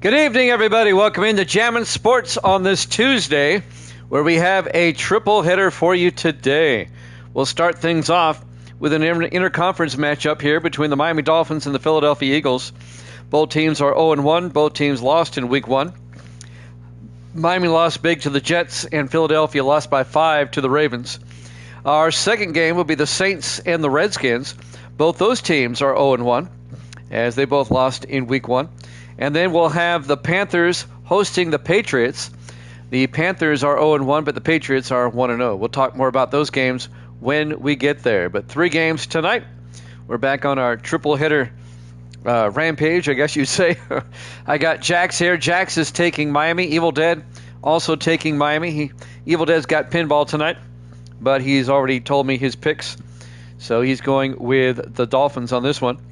Good evening, everybody. Welcome into Jammin' Sports on this Tuesday, where we have a triple header for you today. We'll start things off with an interconference matchup here between the Miami Dolphins and the Philadelphia Eagles. Both teams are 0-1. Both teams lost in Week 1. Miami lost big to the Jets, and Philadelphia lost by 5 to the Ravens. Our second game will be the Saints and the Redskins. Both those teams are 0-1, as they both lost in Week 1. And then we'll have the Panthers hosting the Patriots. The Panthers are 0-1, but the Patriots are 1-0. We'll talk more about those games when we get there. But 3 games tonight. We're back on our triple header rampage, I guess you'd say. I got Jax here. Jax is taking Miami. Evil Dead also taking Miami. Evil Dead's got pinball tonight, but he's already told me his picks. So he's going with the Dolphins on this one.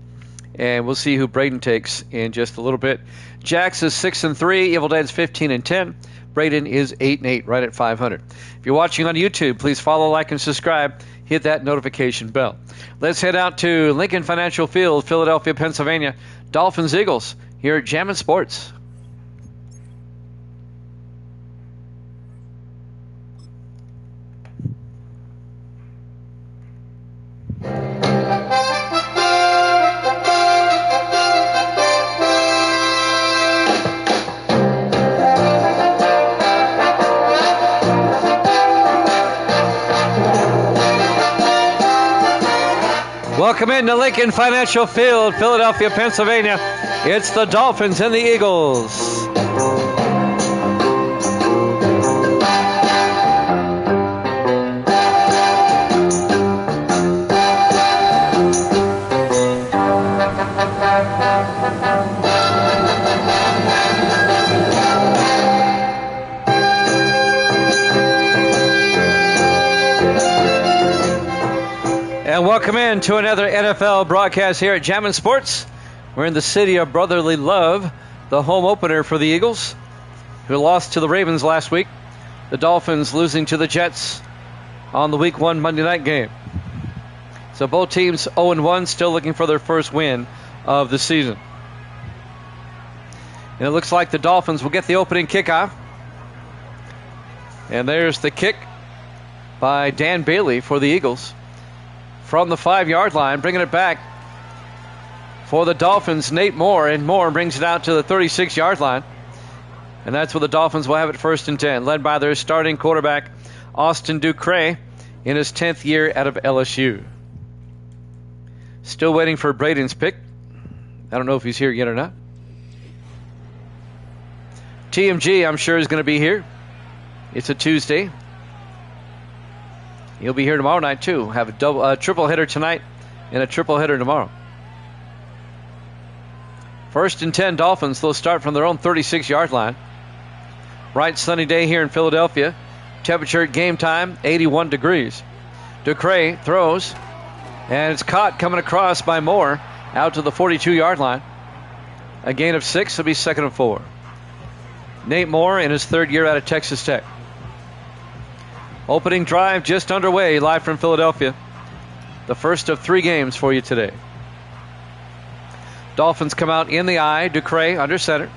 And we'll see who Braden takes in just a little bit. Jax is 6-3. Evil Dead's 15-10. Braden is 8-8, right at 500. If you're watching on YouTube, please follow, like, and subscribe. Hit that notification bell. Let's head out to Lincoln Financial Field, Philadelphia, Pennsylvania. Dolphins Eagles here at Jammin' Sports. Welcome into Lincoln Financial Field, Philadelphia, Pennsylvania. It's the Dolphins and the Eagles. And welcome in to another NFL broadcast here at Jammin' Sports. We're in the city of brotherly love, the home opener for the Eagles, who lost to the Ravens last week. The Dolphins losing to the Jets on the Week 1 Monday night game. So both teams 0-1, still looking for their first win of the season. And it looks like the Dolphins will get the opening kickoff. And there's the kick by Dan Bailey for the Eagles. From the 5-yard line, bringing it back for the Dolphins, Nate Moore. And Moore brings it out to the 36-yard line. And that's where the Dolphins will have it 1st and 10, led by their starting quarterback, Austin Ducre, in his 10th year out of LSU. Still waiting for Braden's pick. I don't know if he's here yet or not. TMG, I'm sure, is going to be here. It's a Tuesday. He'll be here tomorrow night, too. Have a triple header tonight and a triple header tomorrow. 1st and 10 Dolphins. They'll start from their own 36-yard line. Bright sunny day here in Philadelphia. Temperature at game time, 81 degrees. Ducre throws, and it's caught coming across by Moore out to the 42-yard line. A gain of 6. It'll be 2nd and 4. Nate Moore in his 3rd year out of Texas Tech. Opening drive just underway, live from Philadelphia. The first of 3 games for you today. Dolphins come out in the eye. Ducre under center.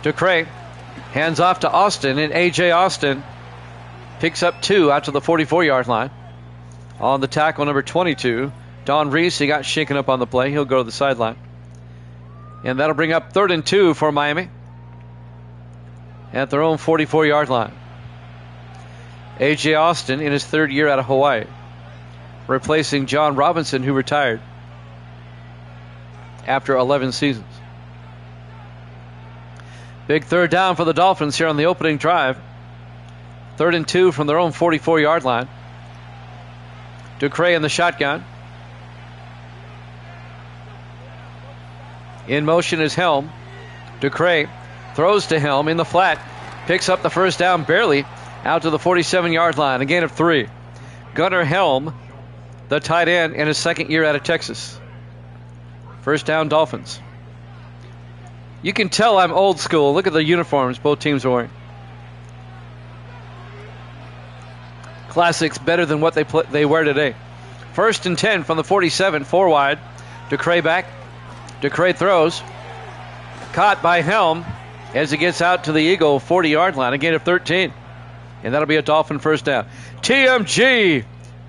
Ducre hands off to Austin, and A.J. Austin picks up 2 out to the 44-yard line. On the tackle, number 22, Don Reese. He got shaken up on the play. He'll go to the sideline. And that'll bring up 3rd and 2 for Miami at their own 44-yard line. A.J. Austin in his 3rd year out of Hawaii, replacing John Robinson, who retired after 11 seasons. Big 3rd down for the Dolphins here on the opening drive. 3rd and 2 from their own 44-yard line. Ducre in the shotgun. In motion is Helm. Ducre throws to Helm in the flat. Picks up the 1st down barely out to the 47-yard line. A gain of 3. Gunnar Helm, the tight end, in his 2nd year out of Texas. 1st down Dolphins. You can tell I'm old school. Look at the uniforms both teams are wearing. Classics better than what they wear today. 1st and 10 from the 47, 4 wide. Ducre back. Ducre throws. caught by Helm as he gets out to the Eagle 40-yard line, a gain of 13. And that'll be a Dolphin first down. TMG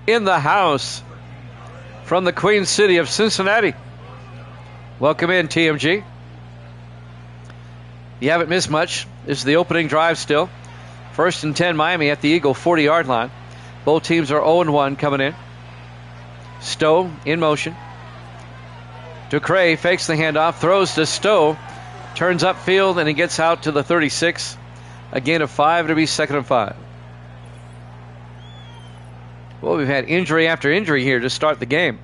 in the house from the Queen City of Cincinnati. Welcome in, TMG. You haven't missed much. This is the opening drive still. 1st and 10, Miami at the Eagle 40-yard line. Both teams are 0-1 coming in. Stowe in motion. Ducre fakes the handoff, throws to Stowe, turns upfield, and he gets out to the 36. A gain of 5 to be 2nd and 5. Well, we've had injury after injury here to start the game.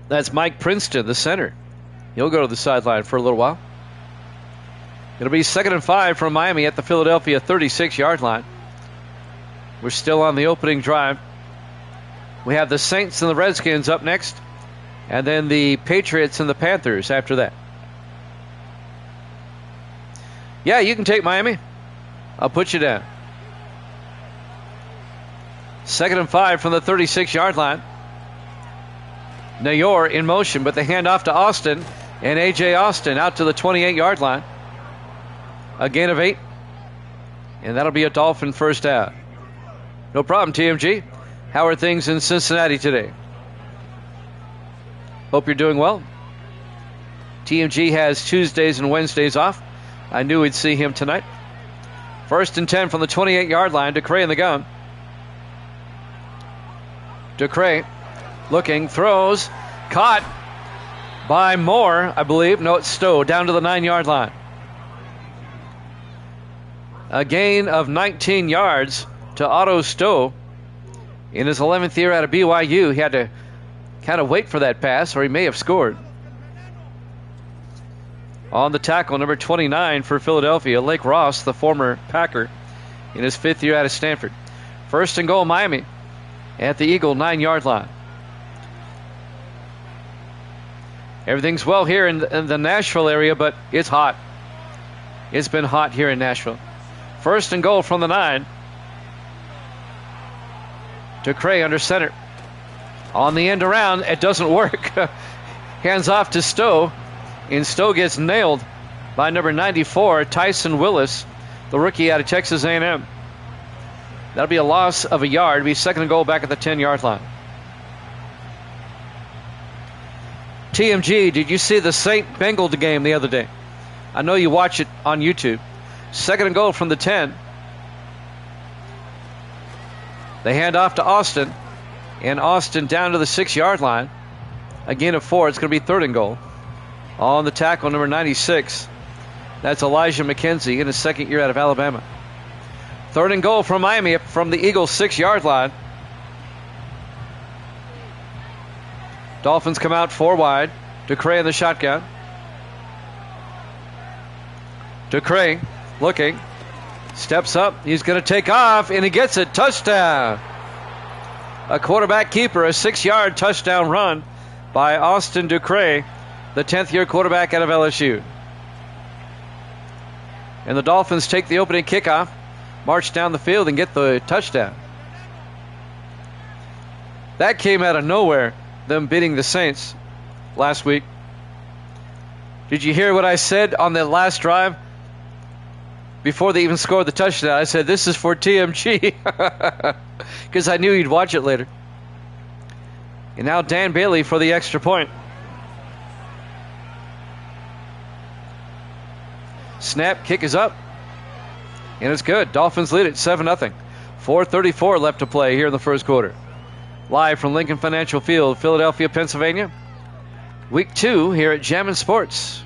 That's Mike Princeton, the center. He'll go to the sideline for a little while. It'll be 2nd and 5 from Miami at the Philadelphia 36-yard line. We're still on the opening drive. We have the Saints and the Redskins up next, and then the Patriots and the Panthers after that. Yeah, you can take Miami. I'll put you down. 2nd and 5 from the 36-yard line. Nayor in motion, but the handoff to Austin, and A.J. Austin out to the 28-yard line. A gain of 8, and that'll be a Dolphin first down. No problem, TMG. How are things in Cincinnati today? Hope you're doing well. TMG has Tuesdays and Wednesdays off. I knew we'd see him tonight. 1st and 10 from the 28-yard line. Ducre in the gun. Ducre looking, throws, caught by Moore, I believe. No, it's Stowe, down to the 9-yard line. A gain of 19 yards to Otto Stowe. In his 11th year out of BYU, he had to kind of wait for that pass, or he may have scored. On the tackle, number 29 for Philadelphia, Lake Ross, the former Packer, in his 5th year out of Stanford. 1st and goal, Miami at the Eagle 9-yard line. Everything's well here in the Nashville area, but it's hot. It's been hot here in Nashville. 1st and goal from the 9. Ducre under center. On the end around, it doesn't work. Hands off to Stowe, and Stowe gets nailed by number 94, Tyson Willis, the rookie out of Texas A&M. That'll be a loss of a yard. It'll be 2nd and goal back at the 10-yard line. TMG, did you see the St. Bengal game the other day? I know you watch it on YouTube. 2nd and goal from the 10. They hand off to Austin, and Austin down to the 6-yard line. A gain of 4. It's going to be 3rd and goal. On the tackle, number 96. That's Elijah McKenzie in his 2nd year out of Alabama. 3rd and goal from Miami from the Eagles' 6-yard line. Dolphins come out 4 wide. Ducre in the shotgun. Ducre looking. Steps up. He's going to take off, and he gets it. Touchdown. A quarterback keeper, a 6-yard touchdown run by Austin Ducre, the 10th-year quarterback out of LSU. And the Dolphins take the opening kickoff, march down the field, and get the touchdown. That came out of nowhere, them beating the Saints last week. Did you hear what I said on the last drive? Before they even scored the touchdown, I said, this is for TMG. Because I knew he'd watch it later. And now Dan Bailey for the extra point. Snap, kick is up. And it's good. Dolphins lead it 7-0. 4:34 left to play here in the first quarter. Live from Lincoln Financial Field, Philadelphia, Pennsylvania. Week 2 here at Jammin' Sports.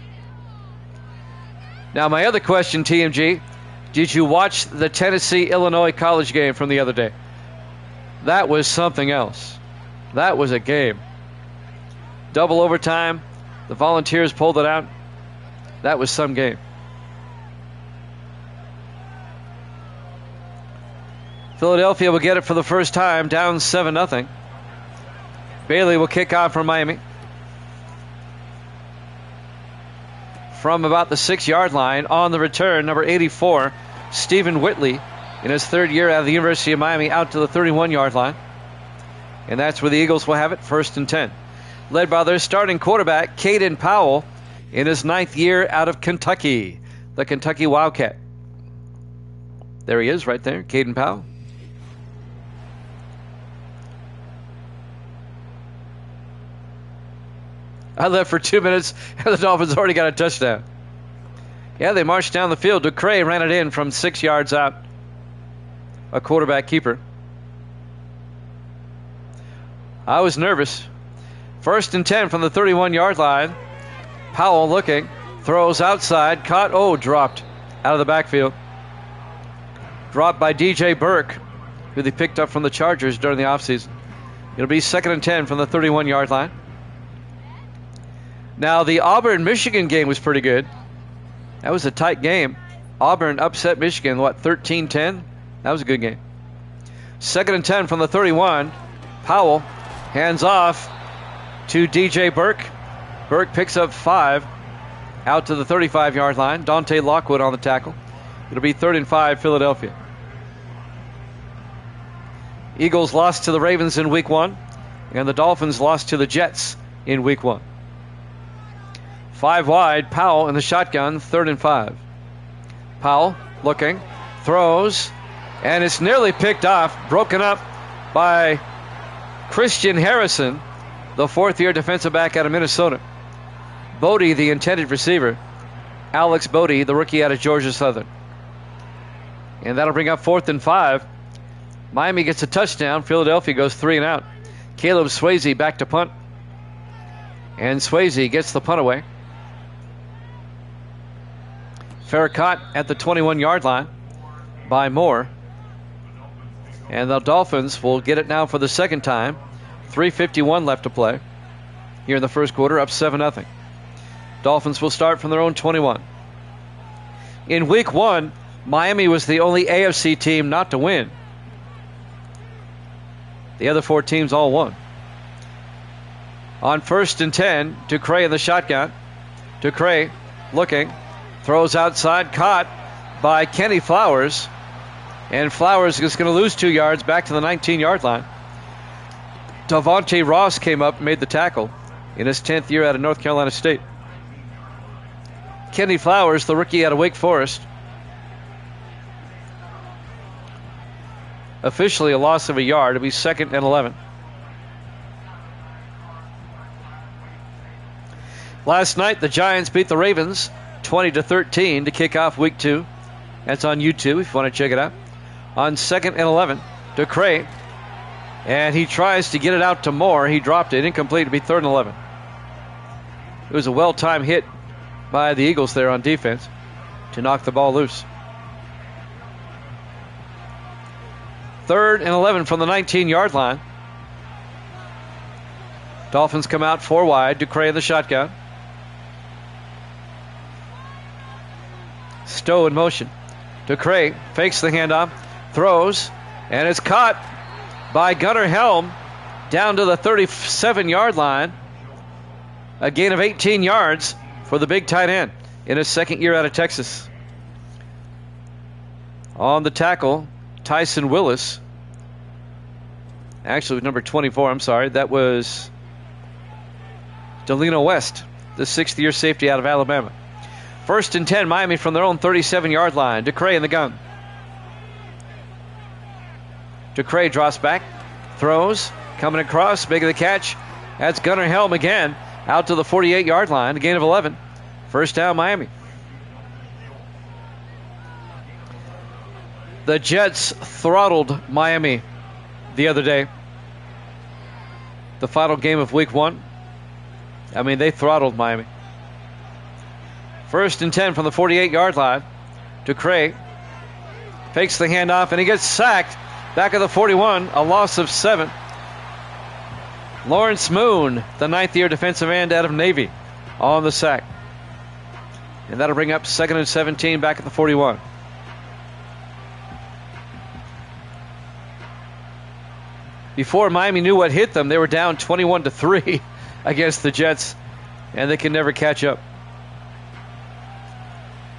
Now, my other question, TMG, did you watch the Tennessee-Illinois college game from the other day? That was something else. That was a game. Double overtime. The Volunteers pulled it out. That was some game. Philadelphia will get it for the first time, down 7-0. Bailey will kick off for Miami. From about the 6-yard line. On the return, number 84, Stephen Whitley, in his 3rd year out of the University of Miami, out to the 31-yard line. And that's where the Eagles will have it, 1st and 10. Led by their starting quarterback, Caden Powell, in his 9th year out of Kentucky, the Kentucky Wildcat. There he is right there, Caden Powell. I left for 2 minutes, and the Dolphins already got a touchdown. Yeah, they marched down the field. Ducray ran it in from 6 yards out. A quarterback keeper. I was nervous. 1st and 10 from the 31-yard line. Powell looking. Throws outside. Caught. Dropped out of the backfield. Dropped by DJ Burke, who they picked up from the Chargers during the offseason. It'll be 2nd and 10 from the 31-yard line. Now, the Auburn-Michigan game was pretty good. That was a tight game. Auburn upset Michigan, 13-10? That was a good game. 2nd and 10 from the 31. Powell hands off to DJ Burke. Burke picks up 5 out to the 35-yard line. Dante Lockwood on the tackle. It'll be 3rd and 5, Philadelphia. Eagles lost to the Ravens in Week 1, and the Dolphins lost to the Jets in Week 1. 5 wide, Powell in the shotgun, 3rd and 5. Powell looking, throws, and it's nearly picked off, broken up by Christian Harrison, the 4th-year defensive back out of Minnesota. Bodie, the intended receiver. Alex Bodie, the rookie out of Georgia Southern. And that'll bring up 4th and 5. Miami gets a touchdown. Philadelphia goes 3 and out. Caleb Swayze back to punt. And Swayze gets the punt away. Fair caught at the 21-yard line by Moore. And the Dolphins will get it now for the 2nd time. 3:51 left to play here in the first quarter, up 7-0. Dolphins will start from their own 21. In Week 1, Miami was the only AFC team not to win. The other 4 teams all won. On 1st and 10, Ducray in the shotgun. Ducray looking. Throws outside, caught by Kenny Flowers. And Flowers is going to lose 2 yards back to the 19-yard line. Davante Ross came up and made the tackle in his 10th year out of North Carolina State. Kenny Flowers, the rookie out of Wake Forest. Officially a loss of a yard. It'll be 2nd and 11. Last night, the Giants beat the Ravens 20-13 to kick off Week 2. That's on YouTube if you want to check it out. On 2nd and 11, Ducray. And he tries to get it out to Moore. He dropped it. Incomplete. It'll be 3rd and 11. It was a well-timed hit by the Eagles there on defense to knock the ball loose. 3rd and 11 from the 19-yard line. Dolphins come out 4 wide. Ducray in the shotgun. Stowe in motion. Ducray fakes the handoff, throws, and it's caught by Gunnar Helm down to the 37-yard line. A gain of 18 yards for the big tight end in his 2nd year out of Texas. On the tackle, Tyson Willis. Actually, number 24, I'm sorry. That was Delino West, the 6th-year safety out of Alabama. 1st and 10, Miami from their own 37-yard line. Ducray in the gun. Ducray drops back, throws, coming across, making the catch. That's Gunnar Helm again, out to the 48-yard line, a gain of 11. First down, Miami. The Jets throttled Miami the other day. The final game of Week 1. I mean, they throttled Miami. 1st and 10 from the 48-yard line. Ducray fakes the handoff, and he gets sacked. Back of the 41, a loss of 7. Lawrence Moon, the 9th-year defensive end out of Navy, on the sack. And that'll bring up 2nd and 17 back at the 41. Before Miami knew what hit them, they were down 21-3 against the Jets, and they can never catch up.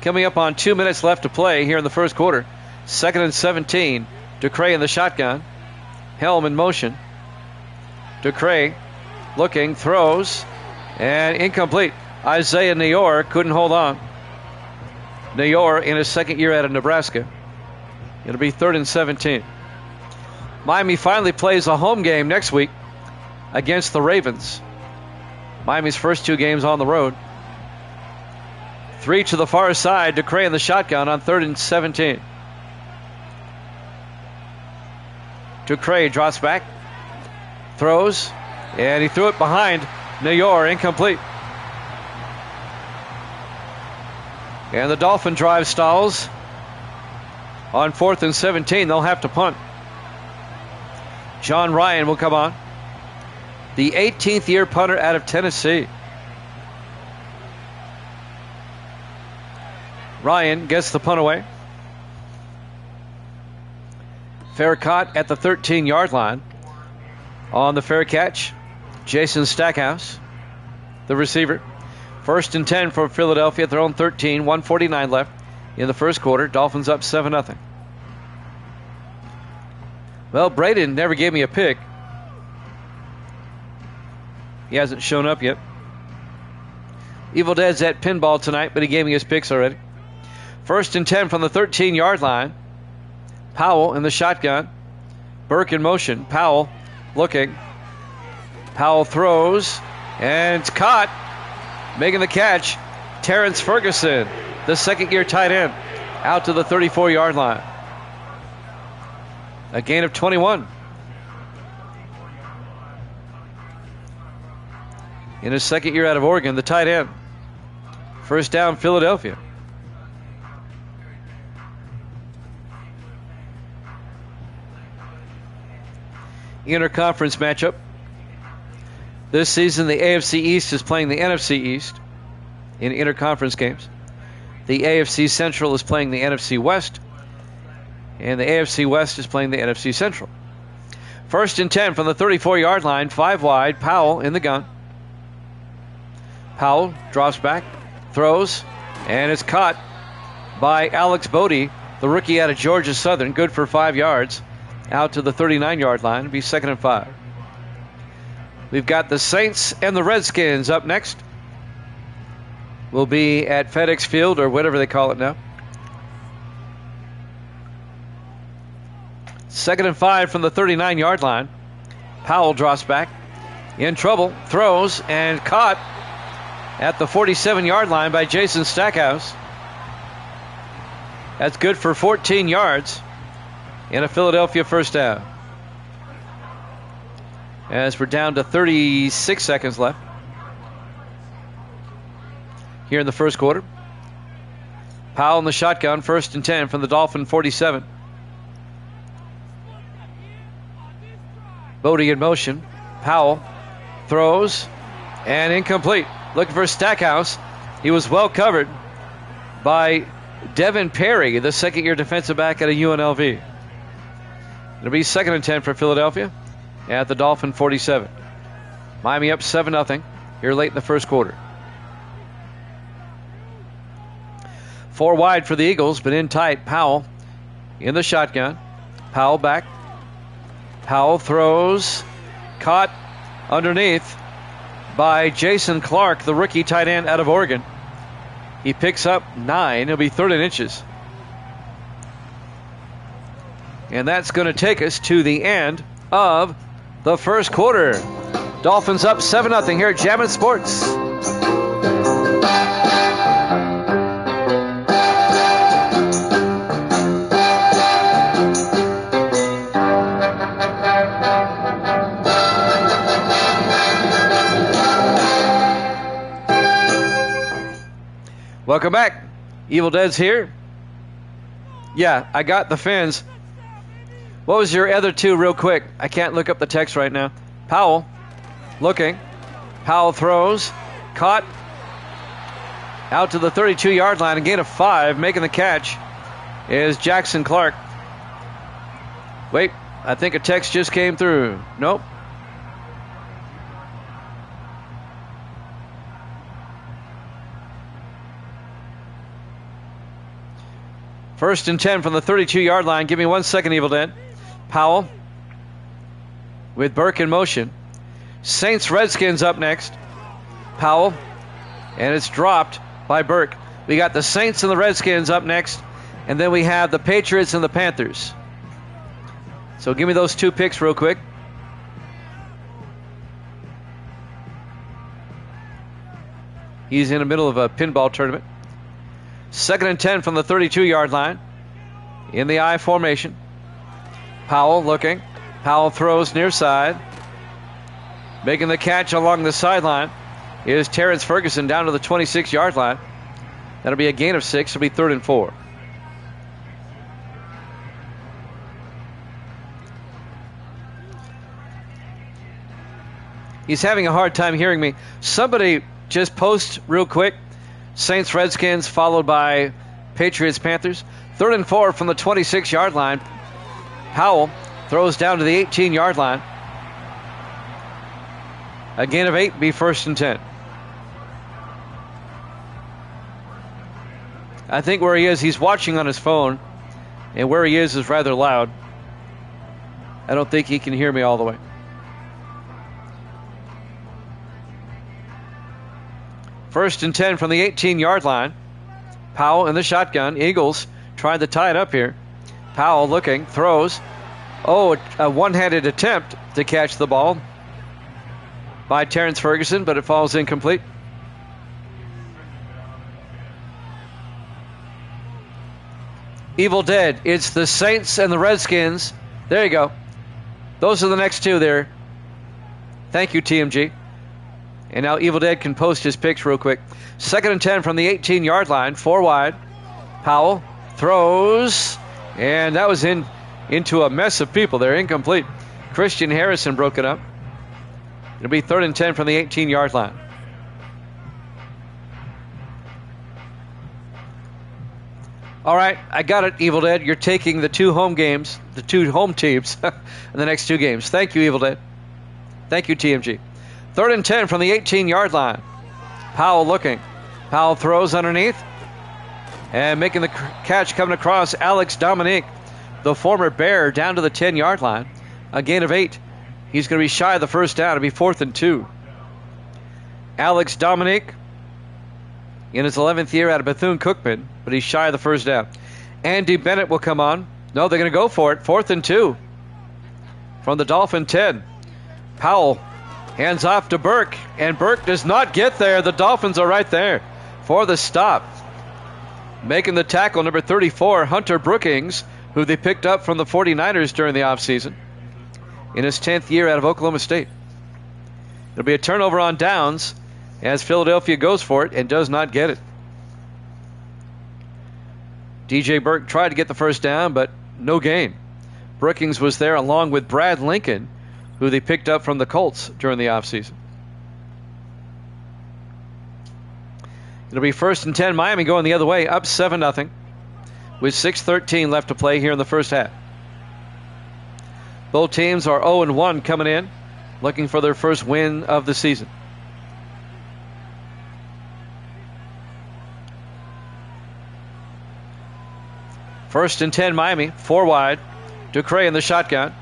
Coming up on 2 minutes left to play here in the first quarter. 2nd and 17. Ducray in the shotgun. Helm in motion. Ducray looking, throws, and incomplete. Isaiah Neyor couldn't hold on. Neyor in his second year out of Nebraska. It'll be 3rd and 17. Miami finally plays a home game next week against the Ravens. Miami's first 2 games on the road. 3 to the far side. DeCray in the shotgun on 3rd and 17. DeCray drops back, throws, and he threw it behind Neyor, incomplete. And the Dolphin drive stalls on 4th and 17. They'll have to punt. John Ryan will come on. The 18th year punter out of Tennessee. Ryan gets the punt away. Fair caught at the 13-yard line. On the fair catch, Jason Stackhouse, the receiver. 1st and 10 for Philadelphia at their own 13. 1:49 left in the first quarter. Dolphins up 7-0. Well, Braden never gave me a pick. He hasn't shown up yet. Evil Dead's at pinball tonight, but he gave me his picks already. 1st and 10 from the 13-yard line. Powell in the shotgun. Burke in motion. Powell looking. Powell throws, and it's caught. Making the catch, Terrence Ferguson, the second-year tight end, out to the 34-yard line. A gain of 21. In his second year out of Oregon, the tight end. First down, Philadelphia. Interconference matchup. This season, the AFC East is playing the NFC East in interconference games. The AFC Central is playing the NFC West, and the AFC West is playing the NFC Central. 1st and 10 from the 34-yard line, 5 wide. Powell in the gun. Powell drops back, throws, and it's caught by Alex Bodie, the rookie out of Georgia Southern. Good for 5 yards. Out to the 39-yard line. It'll be 2nd and 5. We've got the Saints and the Redskins up next. We'll be at FedEx Field, or whatever they call it now. 2nd and 5 from the 39-yard line. Powell drops back. In trouble. Throws and caught at the 47-yard line by Jason Stackhouse. That's good for 14 yards. And a Philadelphia first down. As we're down to 36 seconds left here in the first quarter. Powell in the shotgun, 1st and 10 from the Dolphin 47. Bodie in motion. Powell throws and incomplete. Looking for Stackhouse. He was well covered by Devin Perry, the second-year defensive back out of UNLV. It'll be 2nd and 10 for Philadelphia at the Dolphin 47. Miami up 7-0 here late in the first quarter. 4 wide for the Eagles, but in tight. Powell in the shotgun. Powell back. Powell throws. Caught underneath by Jason Clark, the rookie tight end out of Oregon. He picks up 9. It'll be 3rd and inches. And that's going to take us to the end of the first quarter. Dolphins up 7-0 here at Jammin' Sports. Welcome back. Evil Dead's here. Yeah, I got the fins. What was your other two real quick? I can't look up the text right now. Powell looking. Powell throws. Caught. Out to the 32-yard line. A gain of 5. Making the catch is Jackson Clark. Wait, I think a text just came through. Nope. First and 10 from the 32-yard line. Give me 1 second, Evil Dead. Powell with Burke in motion. Saints Redskins up next. Powell and it's dropped by Burke. We got the Saints and the Redskins up next, and then we have the Patriots and the Panthers. So give me those two picks real quick. He's in the middle of a pinball tournament. 2nd and 10 from the 32-yard line. In the I formation. Powell looking. Powell throws near side. Making the catch along the sideline is Terrence Ferguson down to the 26-yard line. That'll be a gain of 6. It'll be 3rd and 4. He's having a hard time hearing me. Somebody just post real quick. Saints, Redskins, followed by Patriots, Panthers. 3rd and 4 from the 26-yard line. Powell throws down to the 18-yard line. A gain of 8, be 1st and 10. I think where he is, he's watching on his phone, and where he is rather loud. I don't think he can hear me all the way. First and 10 from the 18-yard line. Powell in the shotgun. Eagles trying to tie it up here. Powell looking, throws. Oh, a one-handed attempt to catch the ball by Terrence Ferguson, but it falls incomplete. Evil Dead. It's the Saints and the Redskins. There you go. Those are the next two there. Thank you, TMG. And now Evil Dead can post his picks real quick. 2nd and 10 from the 18-yard line. 4 wide. Powell throws. And that was into a mess of people there. Incomplete. Christian Harrison broke it up. It'll be 3rd and 10 from the 18-yard line. All right, I got it, Evil Dead. You're taking the 2 home games, the 2 home teams in the next 2 games. Thank you, Evil Dead. Thank you, TMG. 3rd and 10 from the 18-yard line. Powell looking. Powell throws underneath. And making the catch coming across, Alex Dominique, the former Bear, down to the 10-yard line. A gain of 8. He's going to be shy of the first down. It'll be 4th and 2. Alex Dominique in his 11th year out of Bethune-Cookman, but he's shy of the first down. Andy Bennett will come on. No, they're going to go for it. 4th and 2 from the Dolphin 10. Powell hands off to Burke, and Burke does not get there. The Dolphins are right there for the stop. Making the tackle, number 34, Hunter Brookings, who they picked up from the 49ers during the offseason in his 10th year out of Oklahoma State. It'll be a turnover on downs as Philadelphia goes for it and does not get it. DJ Burke tried to get the first down, but no gain. Brookings was there along with Brad Lincoln, who they picked up from the Colts during the offseason. It'll be 1st and 10. Miami going the other way, up 7-0, with 6:13 left to play here in the first half. Both teams are 0-1 coming in, looking for their first win of the season. First and 10, Miami, 4 wide. Ducre in the shotgun.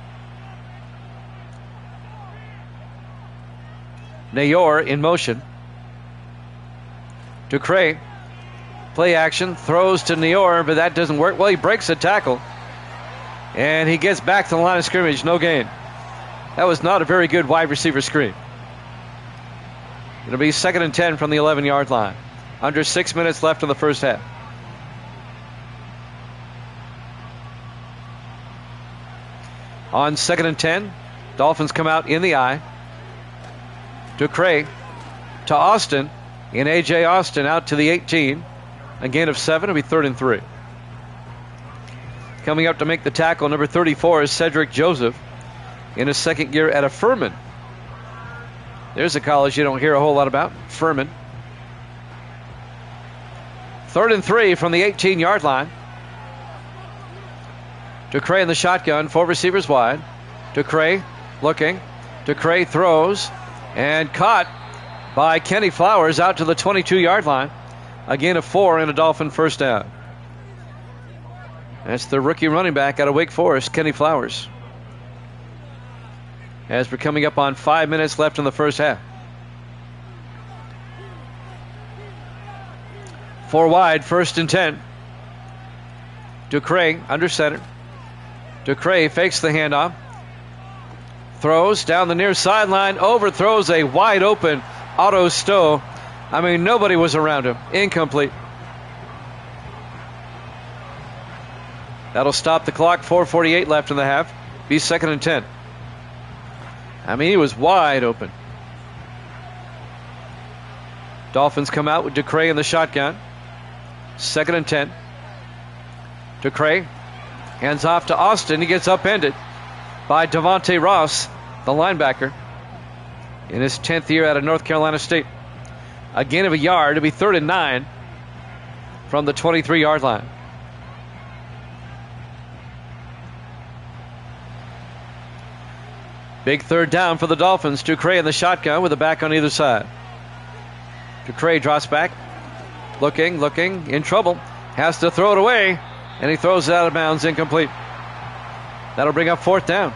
Nayor in motion. Ducre, play action, throws to Nayor, but that doesn't work. Well, he breaks a tackle, and he gets back to the line of scrimmage. No gain. That was not a very good wide receiver screen. It'll be 2nd and 10 from the 11-yard line. Under 6 minutes left in the first half. On 2nd and 10, Dolphins come out in the I. Ducre to Austin, and A.J. Austin out to the 18. A gain of 7. It'll be 3rd and 3. Coming up to make the tackle, number 34 is Cedric Joseph in his 2nd year at a Furman. There's a college you don't hear a whole lot about, Furman. 3rd and 3 from the 18-yard line. Ducre in the shotgun, 4 receivers wide. Ducre looking. Ducre throws and caught by Kenny Flowers out to the 22-yard line. A gain of 4 and a Dolphin first down. That's the rookie running back out of Wake Forest, Kenny Flowers. As we're coming up on 5 minutes left in the first half. 4 wide, 1st and 10. Ducray under center. Ducray fakes the handoff. Throws down the near sideline. Overthrows a wide open Otto Stowe. I mean, nobody was around him. Incomplete. That'll stop the clock. 4:48 left in the half. Be 2nd and 10. I mean, he was wide open. Dolphins come out with Ducray in the shotgun. 2nd and 10. Ducray hands off to Austin. He gets upended by Devontae Ross, the linebacker, in his 10th year out of North Carolina State. A gain of a yard. It'll be 3rd and 9 from the 23-yard line. Big 3rd down for the Dolphins. Ducray in the shotgun with a back on either side. Ducray drops back. Looking, in trouble. Has to throw it away, and he throws it out of bounds, incomplete. That'll bring up 4th down.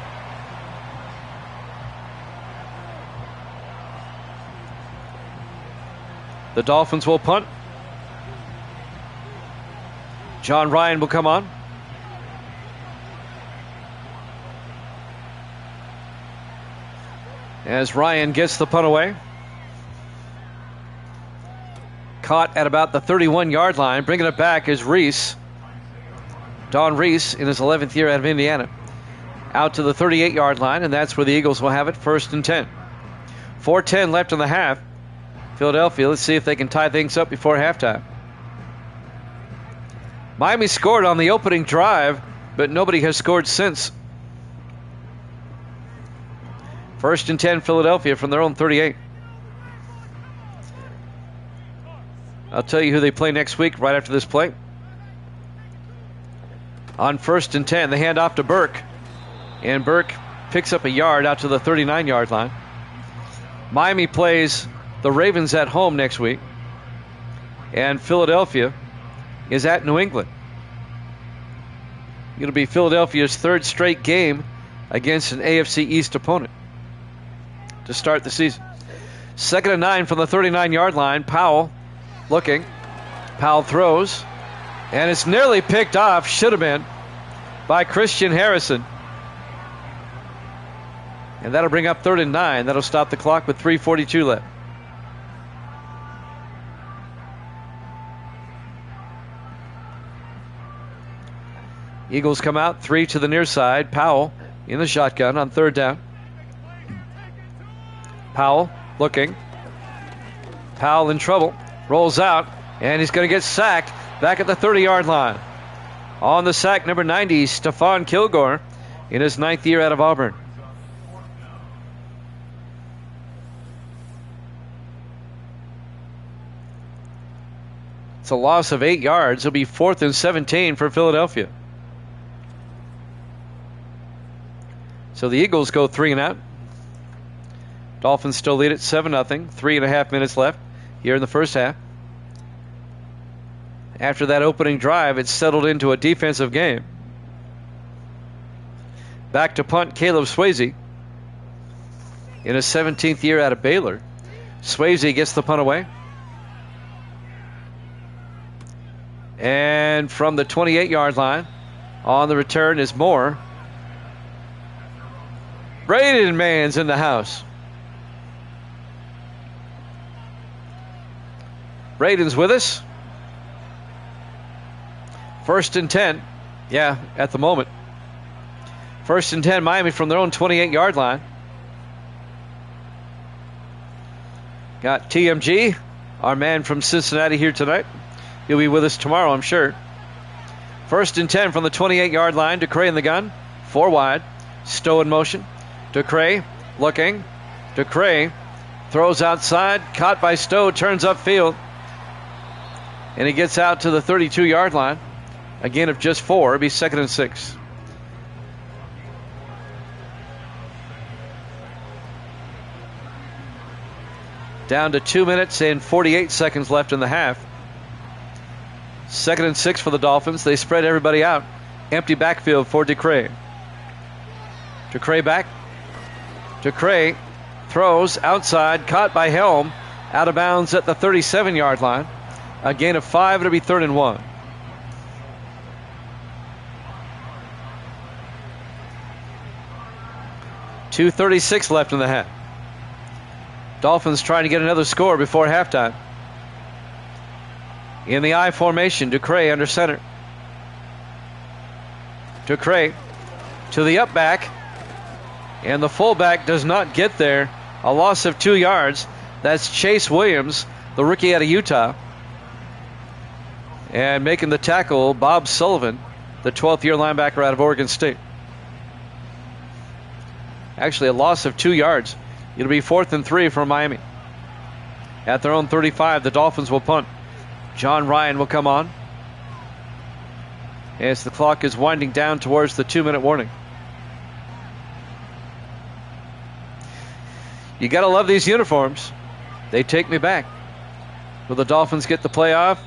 The Dolphins will punt. John Ryan will come on. As Ryan gets the punt away. Caught at about the 31-yard line. Bringing it back is Reese. Don Reese in his 11th year out of Indiana. Out to the 38-yard line, and that's where the Eagles will have it, 1st and 10. 4:10 left in the half. Philadelphia, let's see if they can tie things up before halftime. Miami scored on the opening drive, but nobody has scored since. 1st and 10, Philadelphia from their own 38. I'll tell you who they play next week right after this play. On 1st and 10, the handoff to Burke. And Burke picks up a yard out to the 39-yard line. Miami plays the Ravens at home next week. And Philadelphia is at New England. It'll be Philadelphia's 3rd straight game against an AFC East opponent to start the season. 2nd and 9 from the 39-yard line. Powell looking. Powell throws. And it's nearly picked off. Should have been by Christian Harrison. And that'll bring up 3rd and 9. That'll stop the clock with 3:42 left. Eagles come out, 3 to the near side. Powell in the shotgun on 3rd down. Powell looking. Powell in trouble. Rolls out, and he's going to get sacked back at the 30-yard line. On the sack, number 90, Stephon Kilgore, in his 9th year out of Auburn. It's a loss of 8 yards. It'll be 4th and 17 for Philadelphia. So the Eagles go 3 and out. Dolphins still lead at 7-0. 3.5 minutes left here in the first half. After that opening drive, it's settled into a defensive game. Back to punt, Caleb Swayze. In his 17th year out of Baylor. Swayze gets the punt away. And from the 28-yard line, on the return is Moore. Braden Mann's in the house. Braden's with us. 1st and 10. Yeah, at the moment. 1st and 10, Miami from their own 28-yard line. Got TMG, our man from Cincinnati, here tonight. He'll be with us tomorrow, I'm sure. 1st and 10 from the 28-yard line. Ducray in the gun. 4 wide. Stowe in motion. Ducray looking. Ducray throws outside. Caught by Stowe. Turns upfield. And he gets out to the 32-yard line. A gain of just 4. It'll be 2nd and 6. Down to 2 minutes and 48 seconds left in the half. 2nd and 6 for the Dolphins. They spread everybody out. Empty backfield for Ducray. Ducray back. Ducray throws outside. Caught by Helm. Out of bounds at the 37-yard line. A gain of 5. It'll be 3rd and 1. .236 left in the half. Dolphins trying to get another score before halftime. In the I formation, Ducre under center. Ducre to the up back. And the fullback does not get there. A loss of 2 yards. That's Chase Williams, the rookie out of Utah. And making the tackle, Bob Sullivan, the 12th year linebacker out of Oregon State. Actually, a loss of 2 yards. It'll be 4th and 3 for Miami. At their own 35, the Dolphins will punt. John Ryan will come on as the clock is winding down towards the 2-minute warning. You got to love these uniforms. They take me back. Will the Dolphins get the playoff?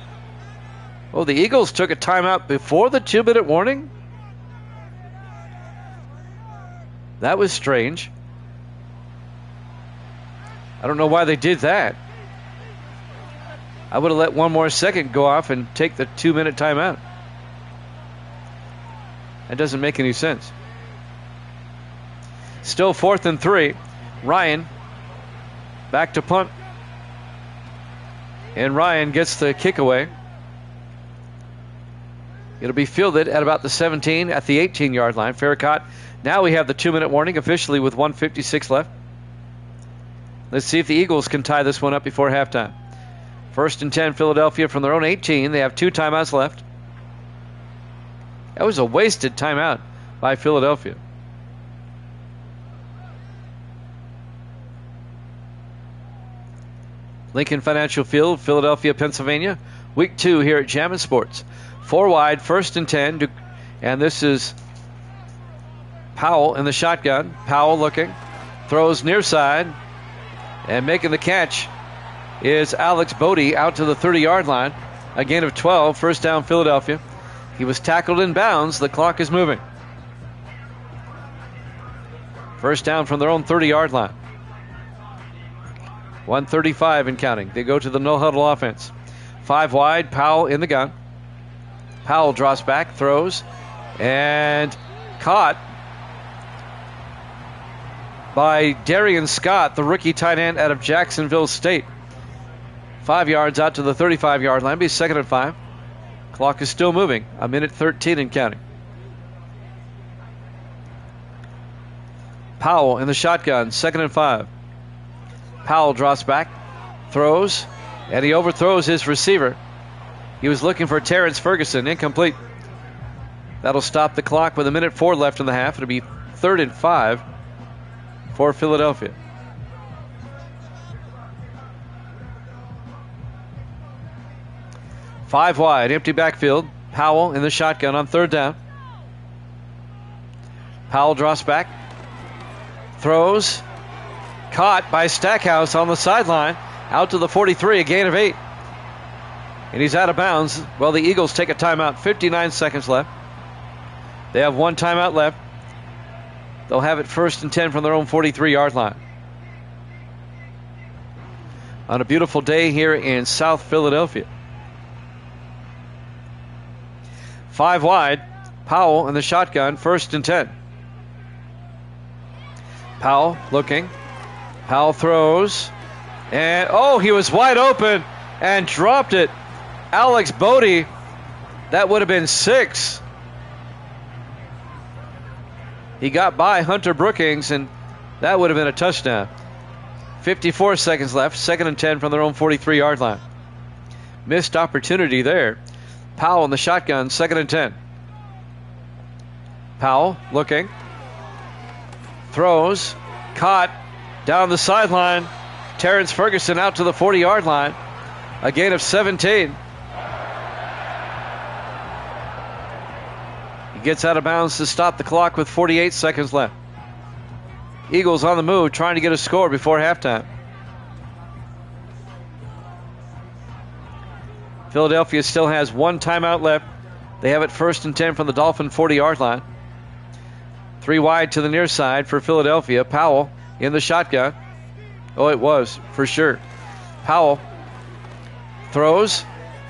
Oh, the Eagles took a timeout before the 2-minute warning? That was strange. I don't know why they did that. I would have let one more second go off and take the 2-minute timeout. That doesn't make any sense. Still 4th and 3. Ryan back to punt. And Ryan gets the kick away. It'll be fielded at about the 17 at the 18-yard line. Fair caught. Now we have the 2-minute warning officially with 1:56 left. Let's see if the Eagles can tie this one up before halftime. 1st and 10, Philadelphia from their own 18. They have 2 timeouts left. That was a wasted timeout by Philadelphia. Lincoln Financial Field, Philadelphia, Pennsylvania. Week 2 here at Jammin' Sports. 4 wide, 1st and 10. And this is Powell in the shotgun. Powell looking. Throws near side. And making the catch is Alex Bodie out to the 30-yard line. A gain of 12. First down, Philadelphia. He was tackled in bounds. The clock is moving. First down from their own 30-yard line. 1:35 and counting. They go to the no-huddle offense. 5 wide. Powell in the gun. Powell draws back, throws, and caught by Darian Scott, the rookie tight end out of Jacksonville State. 5 yards out to the 35-yard line. Be 2nd and 5. Clock is still moving. 1:13 and counting. Powell in the shotgun. 2nd and 5. Powell draws back, throws, and he overthrows his receiver. He was looking for Terrence Ferguson. Incomplete. That'll stop the clock with 1:04 left in the half. It'll be 3rd and 5 for Philadelphia. Five wide, empty backfield. Powell in the shotgun on 3rd down. Powell draws back, throws, caught by Stackhouse on the sideline, out to the 43, a gain of 8. And he's out of bounds. Well, the Eagles take a timeout, 59 seconds left. They have 1 timeout left. They'll have it 1st and 10 from their own 43-yard line. On a beautiful day here in South Philadelphia. 5 wide, Powell in the shotgun, 1st and 10. Powell looking. Powell throws. And, he was wide open and dropped it. Alex Bodie, that would have been 6. He got by Hunter Brookings, and that would have been a touchdown. 54 seconds left, 2nd and 10 from their own 43-yard line. Missed opportunity there. Powell in the shotgun, 2nd and 10. Powell looking. Throws. Caught. Down the sideline. Terrence Ferguson out to the 40-yard line. A gain of 17. He gets out of bounds to stop the clock with 48 seconds left. Eagles on the move, trying to get a score before halftime. Philadelphia still has 1 timeout left. They have it 1st and 10 from the Dolphin 40-yard line. 3 wide to the near side for Philadelphia. Powell in the shotgun. It was, for sure. Powell throws,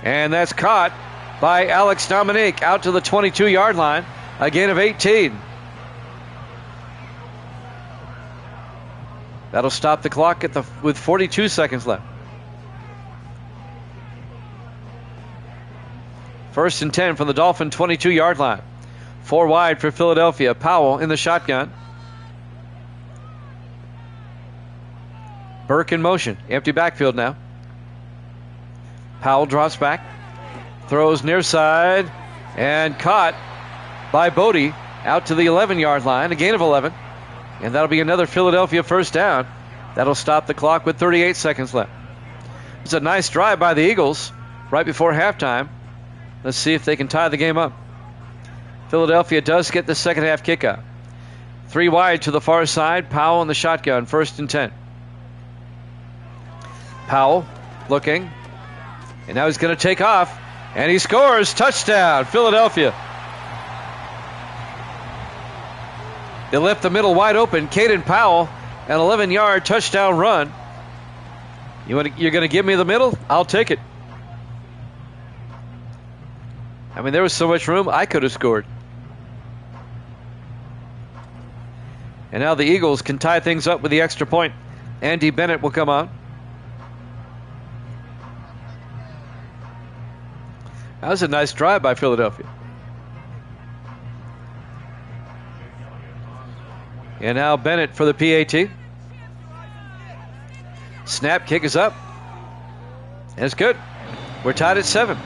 And that's caught by Alex Dominique out to the 22-yard line. A gain of 18. That'll stop the clock with 42 seconds left. 1st and 10 from the Dolphin 22-yard line. 4 wide for Philadelphia. Powell in the shotgun. Burke in motion. Empty backfield now. Powell drops back. Throws near side. And caught by Bodie out to the 11-yard line. A gain of 11. And that'll be another Philadelphia first down. That'll stop the clock with 38 seconds left. It's a nice drive by the Eagles right before halftime. Let's see if they can tie the game up. Philadelphia does get the second half kickoff. 3 wide to the far side. Powell in the shotgun. 1st and 10. Powell looking. And now he's going to take off. And he scores. Touchdown, Philadelphia. They left the middle wide open. Caden Powell, an 11-yard touchdown run. You're going to give me the middle? I'll take it. I mean, there was so much room, I could have scored. And now the Eagles can tie things up with the extra point. Andy Bennett will come on. That was a nice drive by Philadelphia. And now Bennett for the PAT. Snap, kick is up. And it's good. We're tied at 7.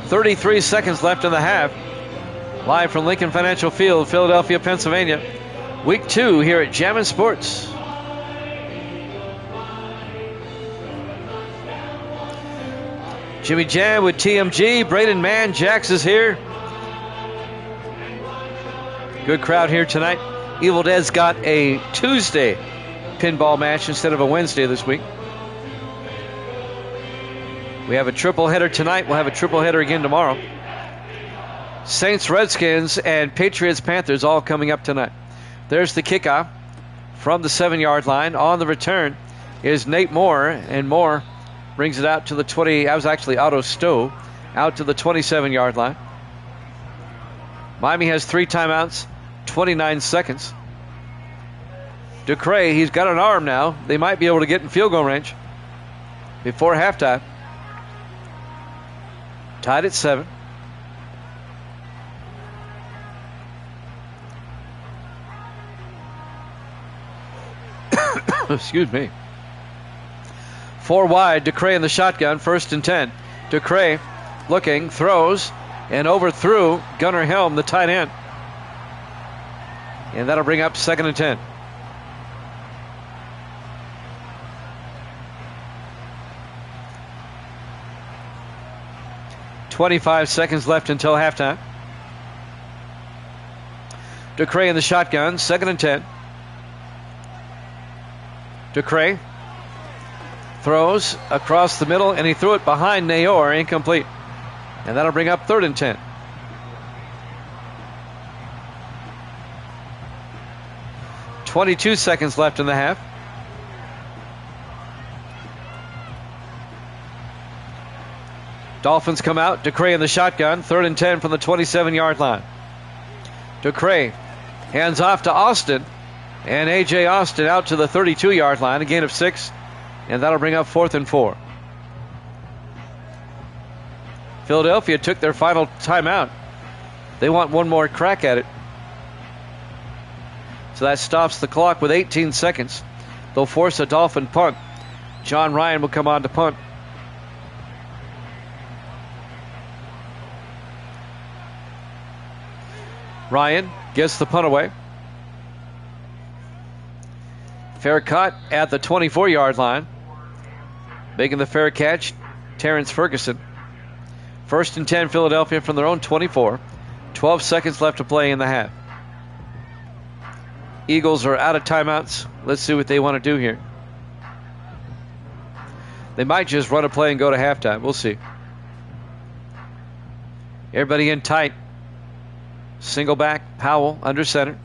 33 seconds left in the half. Live from Lincoln Financial Field, Philadelphia, Pennsylvania. Week 2 here at Jammin' Sports. Jimmy Jam with TMG. Braden Mann, Jax is here. Good crowd here tonight. Evil Dead's got a Tuesday pinball match instead of a Wednesday this week. We have a triple header tonight. We'll have a triple header again tomorrow. Saints, Redskins, and Patriots, Panthers all coming up tonight. There's the kickoff from the 7-yard line. On the return is Nate Moore, and Moore brings it out to the 20. That was actually Otto Stowe, out to the 27-yard line. Miami has 3 timeouts, 29 seconds. Ducray, he's got an arm now. They might be able to get in field goal range before halftime. Tied at 7. Excuse me. 4 wide, Ducray in the shotgun, 1st and 10. Ducray looking, throws, and overthrew Gunnar Helm, the tight end. And that'll bring up 2nd and 10. .25 seconds left until halftime. Ducray in the shotgun, 2nd and 10. Ducray throws across the middle, and he threw it behind Nayor, incomplete. And that'll bring up 3rd and 10. .22 seconds left in the half. Dolphins come out. Ducray in the shotgun. 3rd and 10 from the 27-yard line. Ducray hands off to Austin. And A.J. Austin out to the 32-yard line. A gain of 6. And that'll bring up 4th and 4. Philadelphia took their final timeout. They want one more crack at it. So that stops the clock with 18 seconds. They'll force a Dolphin punt. John Ryan will come on to punt. Ryan gets the punt away. Fair cut at the 24-yard line. Making the fair catch, Terrence Ferguson. 1st and 10, Philadelphia from their own 24. 12 seconds left to play in the half. Eagles are out of timeouts. Let's see what they want to do here. They might just run a play and go to halftime. We'll see. Everybody in tight. Single back, Powell under center.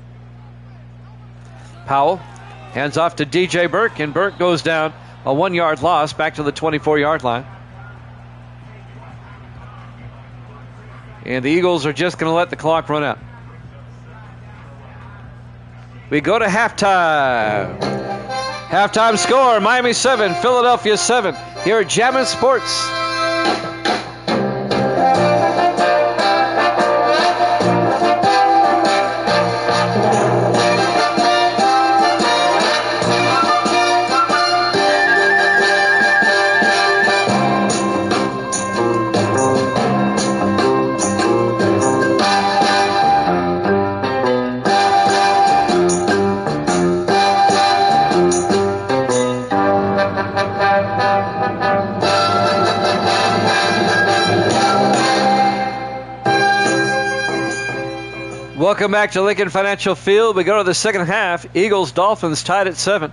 Powell hands off to DJ Burke, and Burke goes down a 1-yard loss back to the 24-yard line. And the Eagles are just going to let the clock run out. We go to halftime. Halftime score, Miami 7, Philadelphia 7. Here at Jammin' Sports. Welcome back to Lincoln Financial Field. We go to the second half. Eagles-Dolphins tied at 7.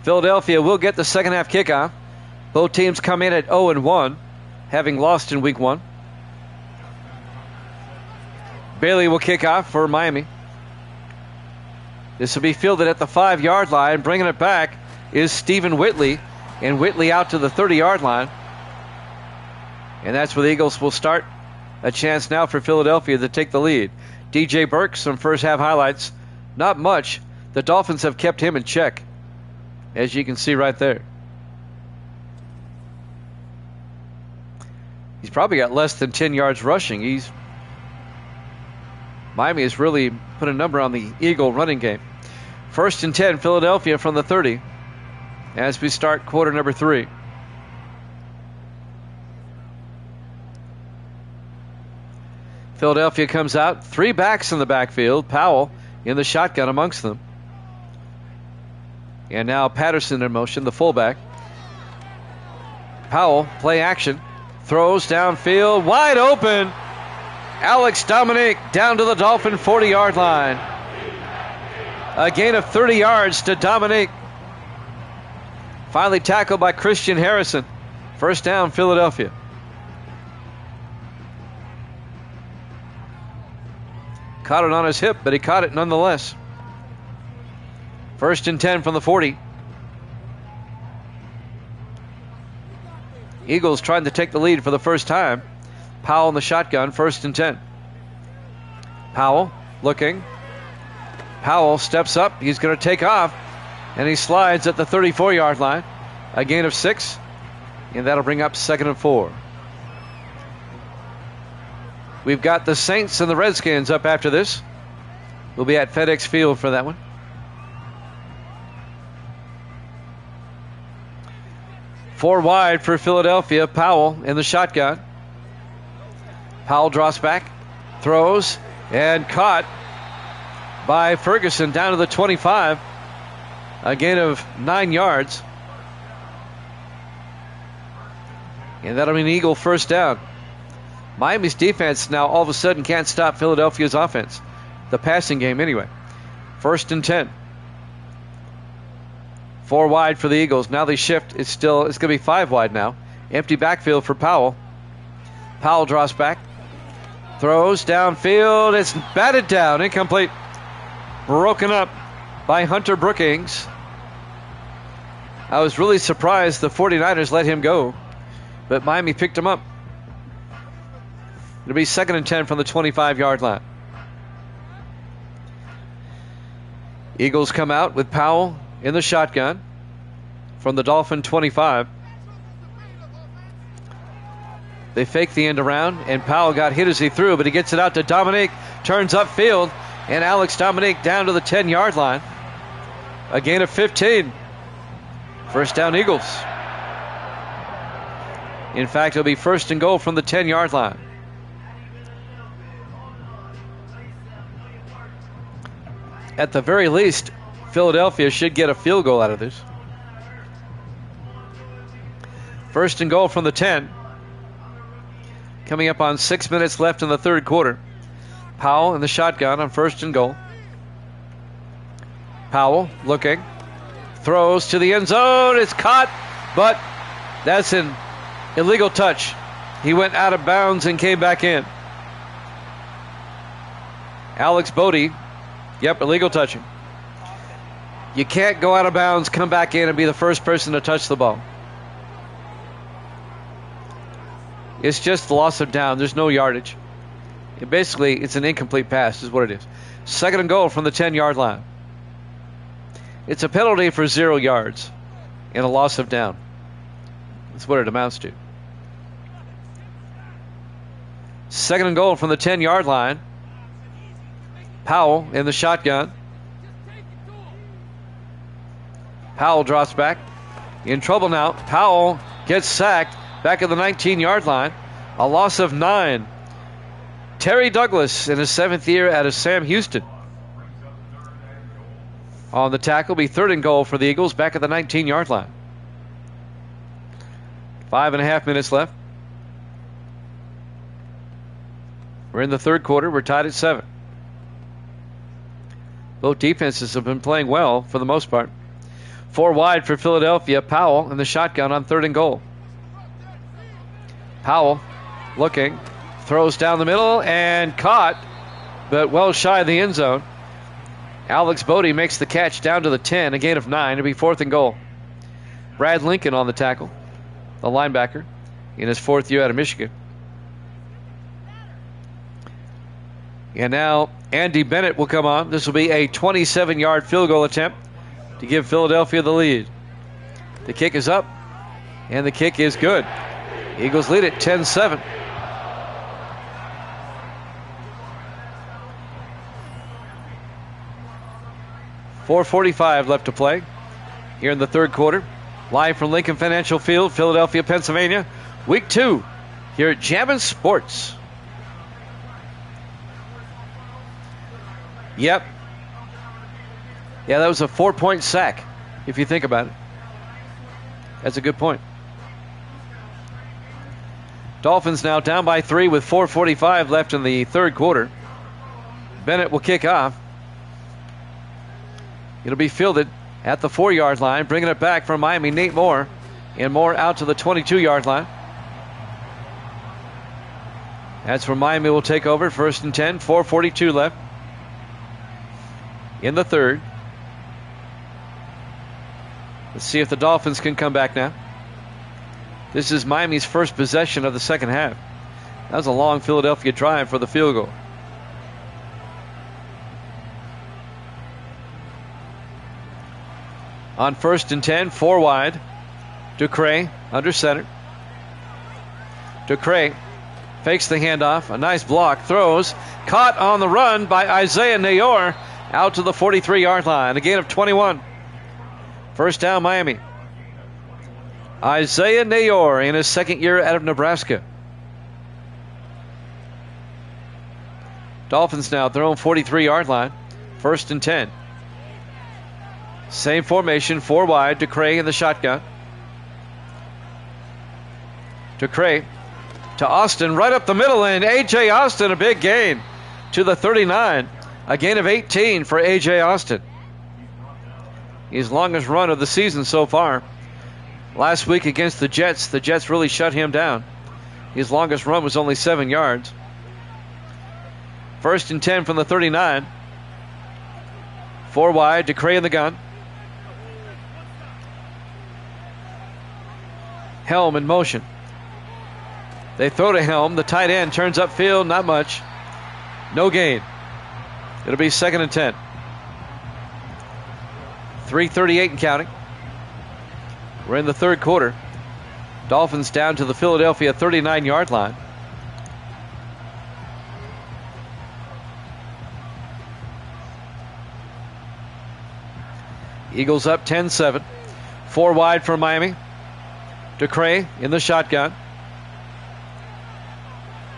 Philadelphia will get the second half kickoff. Both teams come in at 0-1, having lost in week 1. Bailey will kick off for Miami. This will be fielded at the 5-yard line. Bringing it back is Stephen Whitley, and Whitley out to the 30-yard line. And that's where the Eagles will start. A chance now for Philadelphia to take the lead. DJ Burke, some first half highlights. Not much. The Dolphins have kept him in check, as you can see right there. He's probably got less than 10 yards rushing. Miami has really put a number on the Eagle running game. 1st and 10, Philadelphia from the 30, as we start quarter number 3. Philadelphia comes out. 3 backs in the backfield. Powell in the shotgun amongst them. And now Patterson in motion, the fullback. Powell, play action. Throws downfield. Wide open. Alex Dominic down to the Dolphin 40-yard line. A gain of 30 yards to Dominic. Finally tackled by Christian Harrison. First down, Philadelphia. Caught it on his hip, but he caught it nonetheless. 1st and 10 from the 40. Eagles trying to take the lead for the first time. Powell in the shotgun, 1st and 10. Powell looking. Powell steps up. He's going to take off, and he slides at the 34-yard line. A gain of 6, and that'll bring up 2nd and 4. We've got the Saints and the Redskins up after this. We'll be at FedEx Field for that one. Four wide for Philadelphia. Powell in the shotgun. Powell draws back, throws, and caught by Ferguson down to the 25. A gain of 9 yards. And that'll mean Eagle first down. Miami's defense now all of a sudden can't stop Philadelphia's offense. The passing game anyway. 1st and 10. 4 wide for the Eagles. Now they shift. It's going to be 5 wide now. Empty backfield for Powell. Powell draws back. Throws downfield. It's batted down. Incomplete. Broken up by Hunter Brookings. I was really surprised the 49ers let him go, but Miami picked him up. It'll be 2nd and 10 from the 25-yard line. Eagles come out with Powell in the shotgun from the Dolphin 25. They fake the end around, and Powell got hit as he threw, but he gets it out to Dominic, turns upfield, and Alex Dominic down to the 10-yard line. A gain of 15. First down, Eagles. In fact, it'll be 1st and goal from the 10-yard line. At the very least, Philadelphia should get a field goal out of this. 1st and goal from the 10. Coming up on 6 minutes left in the third quarter. Powell in the shotgun on 1st and goal. Powell looking. Throws to the end zone. It's caught, but that's an illegal touch. He went out of bounds and came back in. Alex Bodie. Yep, illegal touching. You can't go out of bounds, come back in, and be the first person to touch the ball. It's just the loss of down. There's no yardage. Basically, it's an incomplete pass is what it is. 2nd and goal from the 10-yard line. It's a penalty for 0 yards and a loss of down. That's what it amounts to. 2nd and goal from the 10-yard line. Powell in the shotgun. Powell drops back. In trouble now. Powell gets sacked back at the 19-yard line. A loss of 9. Terry Douglas in his 7th year out of Sam Houston. On the tackle, be 3rd and goal for the Eagles back at the 19-yard line. 5.5 minutes left. We're in the 3rd quarter. We're tied at 7. Both defenses have been playing well for the most part. 4 wide for Philadelphia. Powell in the shotgun on 3rd and goal. Powell looking. Throws down the middle and caught, but well shy of the end zone. Alex Bodie makes the catch down to the 10, a gain of 9. It'll be 4th and goal. Brad Lincoln on the tackle, the linebacker, in his 4th year out of Michigan. And now Andy Bennett will come on. This will be a 27-yard field goal attempt to give Philadelphia the lead. The kick is up, and the kick is good. Eagles lead it 10-7. 4:45 left to play here in the 3rd quarter. Live from Lincoln Financial Field, Philadelphia, Pennsylvania. Week 2 here at Jammin' Sports. Yep. Yeah, that was a 4-point sack, if you think about it. That's a good point. Dolphins now down by 3 with 4:45 left in the 3rd quarter. Bennett will kick off. It'll be fielded at the 4-yard line, bringing it back from Miami, Nate Moore. And Moore out to the 22-yard line. That's where Miami will take over. 1st and 10, 4:42 left in the 3rd. Let's see if the Dolphins can come back now. This is Miami's first possession of the 2nd half. That was a long Philadelphia drive for the field goal. On 1st and 10, 4 wide. Ducre under center. Ducre fakes the handoff. A nice block. Throws. Caught on the run by Isaiah Nayor out to the 43-yard line. A gain of 21. 1st down, Miami. Isaiah Nayor in his 2nd year out of Nebraska. Dolphins now at their own 43-yard line. 1st and 10. Same formation, 4 wide. Ducre in the shotgun. Ducre to Austin, right up the middle, and A.J. Austin, a big gain to the 39. A gain of 18 for A.J. Austin. His longest run of the season so far. Last week against the Jets really shut him down. His longest run was only 7 yards. 1st and 10 from the 39. 4 wide, Ducre in the gun. Helm in motion. They throw to Helm. The tight end turns upfield, not much. No gain. It'll be 2nd and 10. 3:38 and counting. We're in the 3rd quarter. Dolphins down to the Philadelphia 39-yard line. Eagles up 10-7. 4 wide for Miami. Ducre in the shotgun.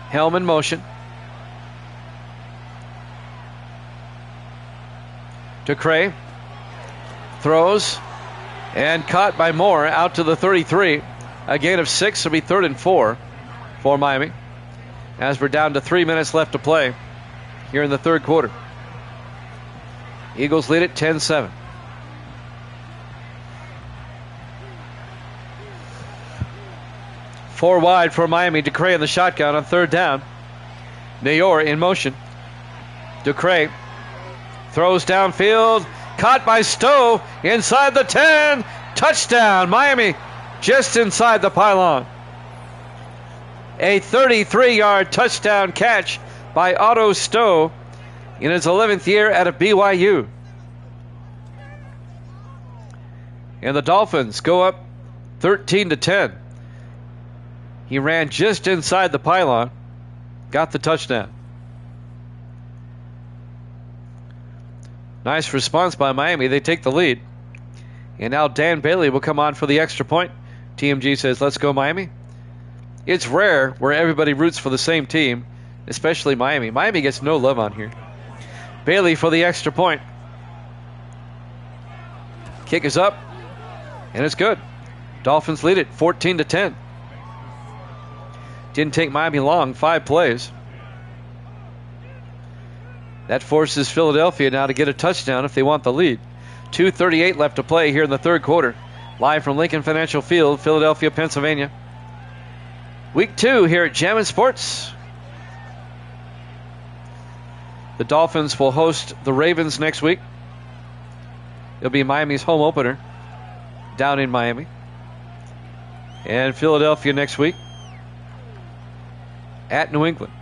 Helm in motion. Ducre throws and caught by Moore out to the 33. A gain of 6 will be 3rd and 4 for Miami as we're down to 3 minutes left to play here in the 3rd quarter. Eagles lead it 10-7. Four wide for Miami. Ducre in the shotgun on 3rd down. Nayor in motion. Ducre throws downfield. Caught by Stowe inside the 10. Touchdown, Miami, just inside the pylon. A 33-yard touchdown catch by Otto Stowe in his 11th year at a BYU. And the Dolphins go up 13-10. He ran just inside the pylon, got the touchdown. Nice response by Miami. They take the lead. And now Dan Bailey will come on for the extra point. TMG says, let's go Miami. It's rare where everybody roots for the same team, especially Miami. Miami gets no love on here. Bailey for the extra point. Kick is up, and it's good. Dolphins lead it 14-10. Didn't take Miami long, 5 plays. That forces Philadelphia now to get a touchdown if they want the lead. 2:38 left to play here in the third quarter. Live from Lincoln Financial Field, Philadelphia, Pennsylvania. Week 2 here at Jammin' Sports. The Dolphins will host the Ravens next week. It'll be Miami's home opener down in Miami. And Philadelphia next week at New England.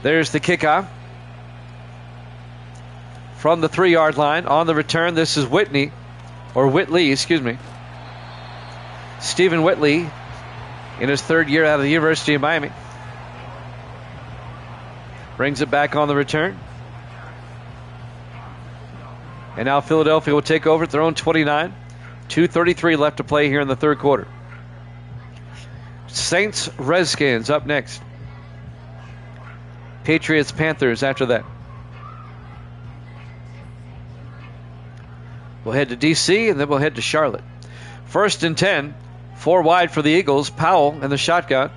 There's the kickoff from the 3-yard line. On the return, this is Whitley. Stephen Whitley in his 3rd year out of the University of Miami. Brings it back on the return. And now Philadelphia will take over at their own 29. 2:33 left to play here in the third quarter. Saints Redskins up next. Patriots Panthers after that. We'll head to D.C. and then we'll head to Charlotte. 1st and 10. 4 wide for the Eagles. Powell in the shotgun.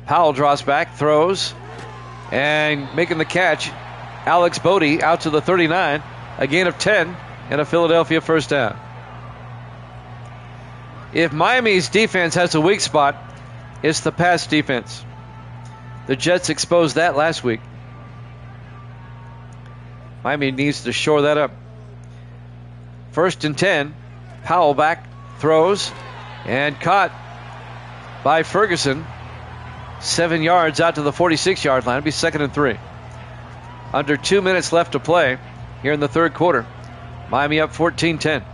Powell draws back, throws, and making the catch. Alex Bodie out to the 39. A gain of 10 and a Philadelphia first down. If Miami's defense has a weak spot, it's the pass defense. The Jets exposed that last week. Miami needs to shore that up. 1st and 10. Powell back, throws, and caught by Ferguson. 7 yards out to the 46-yard line. It'll be 2nd and 3. Under 2 minutes left to play here in the third quarter. Miami up 14-10.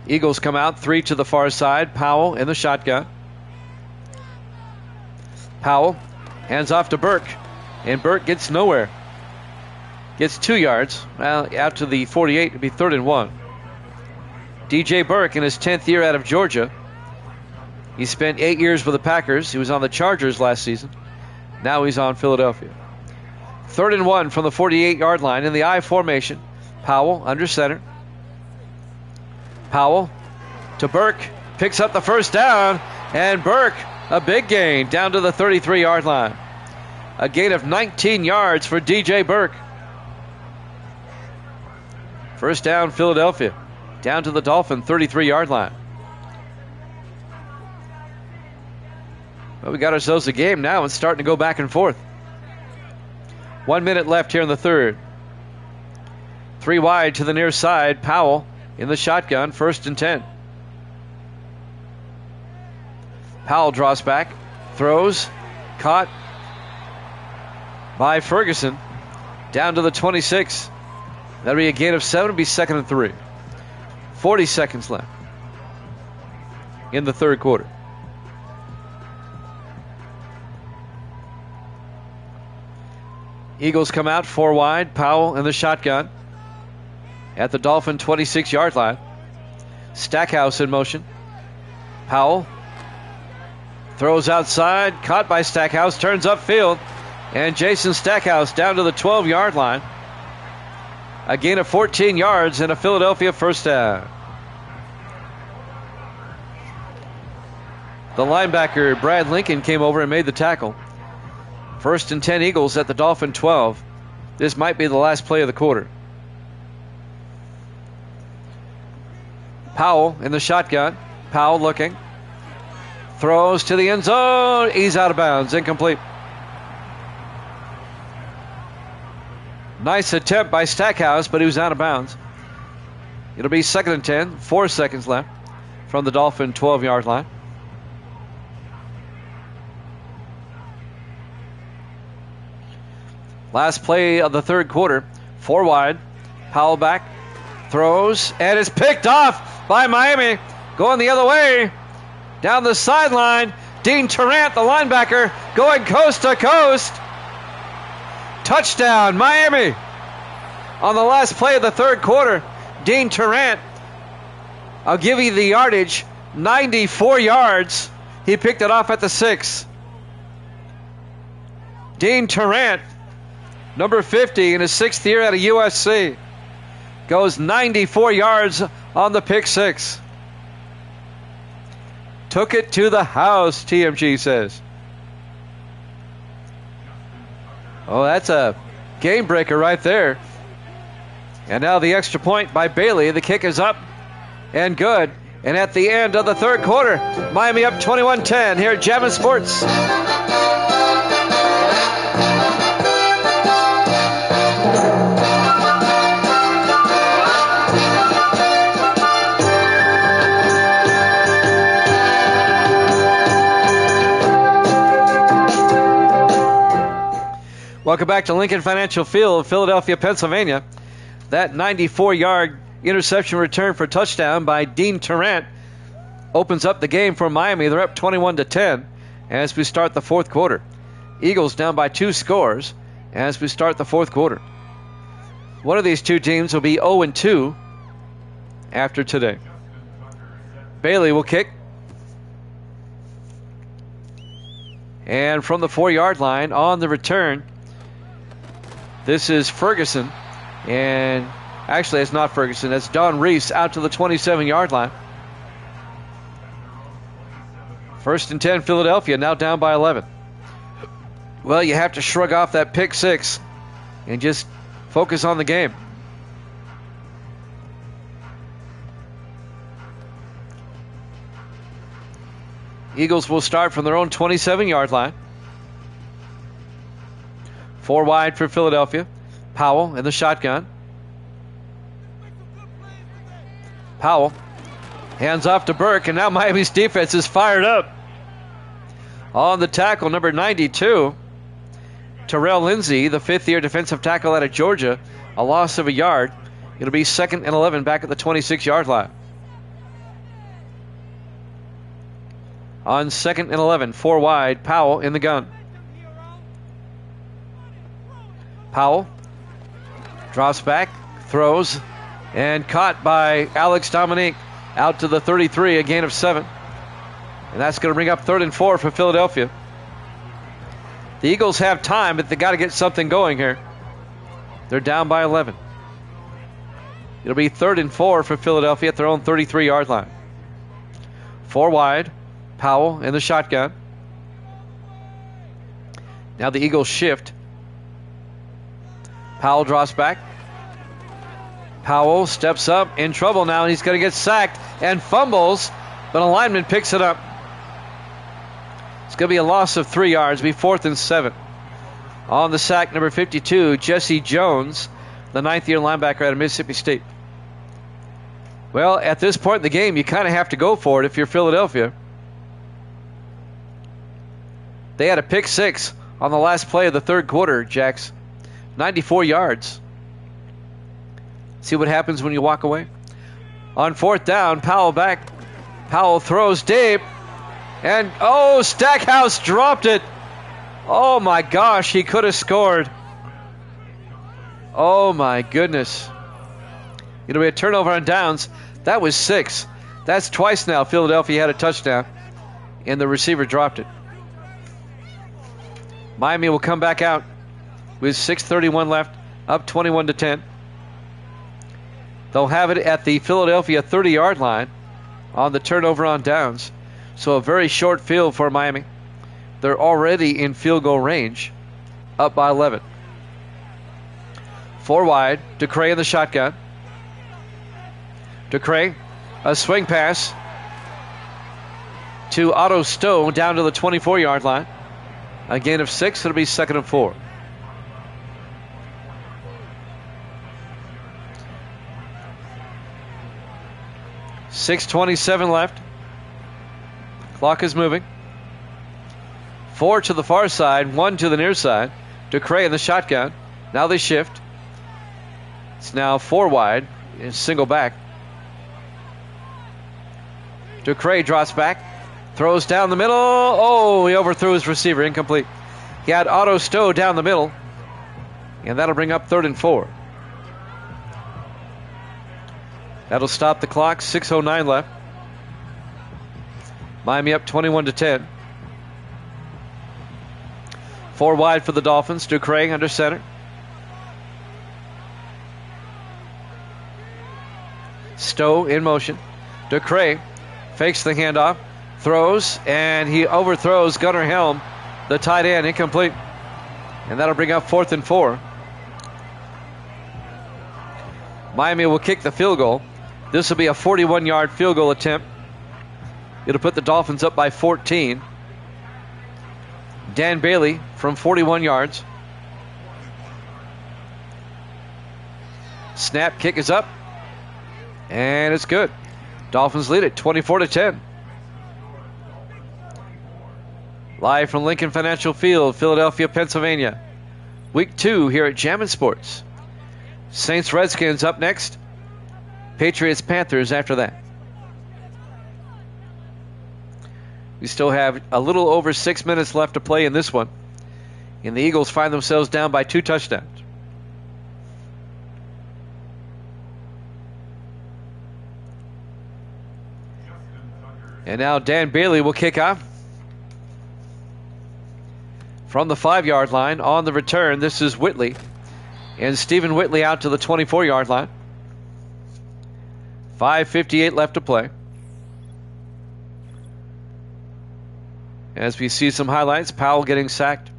Eagles come out, 3 to the far side. Powell in the shotgun. Powell hands off to Burke, and Burke gets nowhere. Gets 2 yards. Well, out to the 48, it'll be 3rd and 1. DJ Burke in his 10th year out of Georgia. He spent 8 years with the Packers. He was on the Chargers last season. Now he's on Philadelphia. 3rd and 1 from the 48-yard line in the I formation. Powell under center. Powell to Burke. Picks up the first down. And Burke, a big gain down to the 33-yard line. A gain of 19 yards for DJ Burke. First down, Philadelphia. Down to the Dolphin 33-yard line. Well, we got ourselves a game now. It's starting to go back and forth. 1 minute left here in the third. 3 wide to the near side. Powell in the shotgun. 1st and 10. Powell draws back. Throws. Caught by Ferguson. Down to the 26. That'll be a gain of 7. It'll be 2nd and 3. 40 seconds left in the third quarter. Eagles come out 4 wide. Powell in the shotgun at the Dolphin 26-yard line. Stackhouse in motion. Powell throws outside. Caught by Stackhouse. Turns upfield. And Jason Stackhouse down to the 12-yard line. A gain of 14 yards and a Philadelphia first down. The linebacker, Brad Lincoln, came over and made the tackle. 1st and 10 Eagles at the Dolphin 12. This might be the last play of the quarter. Powell in the shotgun. Powell looking. Throws to the end zone. He's out of bounds. Incomplete. Nice attempt by Stackhouse, but he was out of bounds. It'll be 2nd and 10, 4 seconds left from the Dolphin 12-yard line. Last play of the third quarter. 4 wide. Powell back. Throws. And it's picked off by Miami. Going the other way. Down the sideline. Dean Tarrant, the linebacker, going coast to coast. Touchdown, Miami. On the last play of the third quarter, Dean Tarrant. I'll give you the yardage. 94 yards. He picked it off at the 6. Dean Tarrant, number 50 in his 6th year at a USC, goes 94 yards on the pick 6. Took it to the house, TMG says. Oh, that's a game breaker right there. And now the extra point by Bailey. The kick is up and good. And at the end of the third quarter, Miami up 21-10 here at Jammin' Sports. Welcome back to Lincoln Financial Field, Philadelphia, Pennsylvania. That 94-yard interception return for touchdown by Dean Tarrant opens up the game for Miami. They're up 21-10 as we start the fourth quarter. Eagles down by 2 scores as we start the fourth quarter. One of these two teams will be 0-2 after today. Bailey will kick. And from the 4-yard line on the return, this is Ferguson, and actually it's not Ferguson, it's Don Reese out to the 27-yard line. 1st and 10, Philadelphia, now down by 11. Well, you have to shrug off that pick 6 and just focus on the game. Eagles will start from their own 27-yard line. 4 wide for Philadelphia. Powell in the shotgun. Powell hands off to Burke, and now Miami's defense is fired up. On the tackle, number 92, Terrell Lindsay, the 5th-year defensive tackle out of Georgia, a loss of a yard. It'll be 2nd and 11 back at the 26-yard line. On 2nd and 11, 4 wide, Powell in the gun. Powell drops back, throws, and caught by Alex Dominique out to the 33, a gain of 7. And that's going to bring up 3rd and 4 for Philadelphia. The Eagles have time, but they got to get something going here. They're down by 11. It'll be 3rd and 4 for Philadelphia at their own 33-yard line. 4 wide, Powell in the shotgun. Now the Eagles shift. Powell drops back. Powell steps up, in trouble now, and he's going to get sacked and fumbles, but a lineman picks it up. It's going to be a loss of 3 yards, be 4th and 7. On the sack, number 52, Jesse Jones, the 9th-year linebacker out of Mississippi State. Well, at this point in the game, you kind of have to go for it if you're Philadelphia. They had a pick 6 on the last play of the third quarter, Jax. 94 yards. See what happens when you walk away? On 4th down, Powell back. Powell throws deep. And, oh, Stackhouse dropped it. Oh, my gosh, he could have scored. Oh, my goodness. It'll be a turnover on downs. That was 6. That's twice now Philadelphia had a touchdown, and the receiver dropped it. Miami will come back out with 6:31 left, up 21-10. They'll have it at the Philadelphia 30-yard line on the turnover on downs. So a very short field for Miami. They're already in field goal range, up by 11. 4 wide, DeCray in the shotgun. DeCray, a swing pass to Otto Stowe down to the 24-yard line. A gain of 6, it'll be 2nd and 4. 6:27 left. Clock is moving. 4 to the far side, 1 to the near side. Ducray in the shotgun. Now they shift. It's now 4 wide. Single back. Ducray drops back. Throws down the middle. Oh, he overthrew his receiver. Incomplete. He had Otto Stowe down the middle. And that'll bring up 3rd and 4. That'll stop the clock. 6:09 left. Miami up 21-10. 4 wide for the Dolphins. Ducray under center. Stowe in motion. Ducray fakes the handoff. Throws, and he overthrows Gunnar Helm, the tight end, incomplete. And that'll bring up 4th and 4. Miami will kick the field goal. This will be a 41-yard field goal attempt. It'll put the Dolphins up by 14. Dan Bailey from 41 yards. Snap, kick is up. And it's good. Dolphins lead it 24-10. Live from Lincoln Financial Field, Philadelphia, Pennsylvania. Week 2 here at Jammin' Sports. Saints Redskins up next. Patriots Panthers after that. We still have a little over 6 minutes left to play in this one. And the Eagles find themselves down by 2 touchdowns. And now Dan Bailey will kick off. From the 5-yard line on the return, this is Whitley. And Stephen Whitley out to the 24-yard line. 5:58 left to play. As we see some highlights, Powell getting sacked.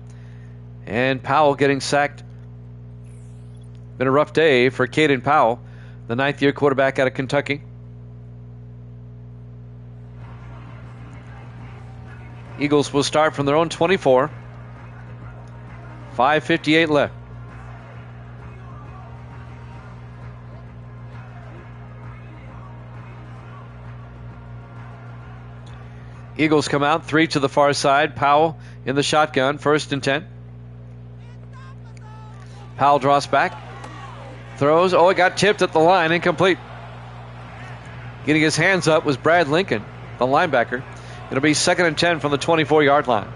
And Powell getting sacked. Been a rough day for Caden Powell, the 9th-year quarterback out of Kentucky. Eagles will start from their own 24. 5:58 left. Eagles come out, 3 to the far side. Powell in the shotgun, 1st and 10. Powell draws back. Throws. Oh, it got tipped at the line. Incomplete. Getting his hands up was Brad Lincoln, the linebacker. It'll be 2nd and 10 from the 24-yard line.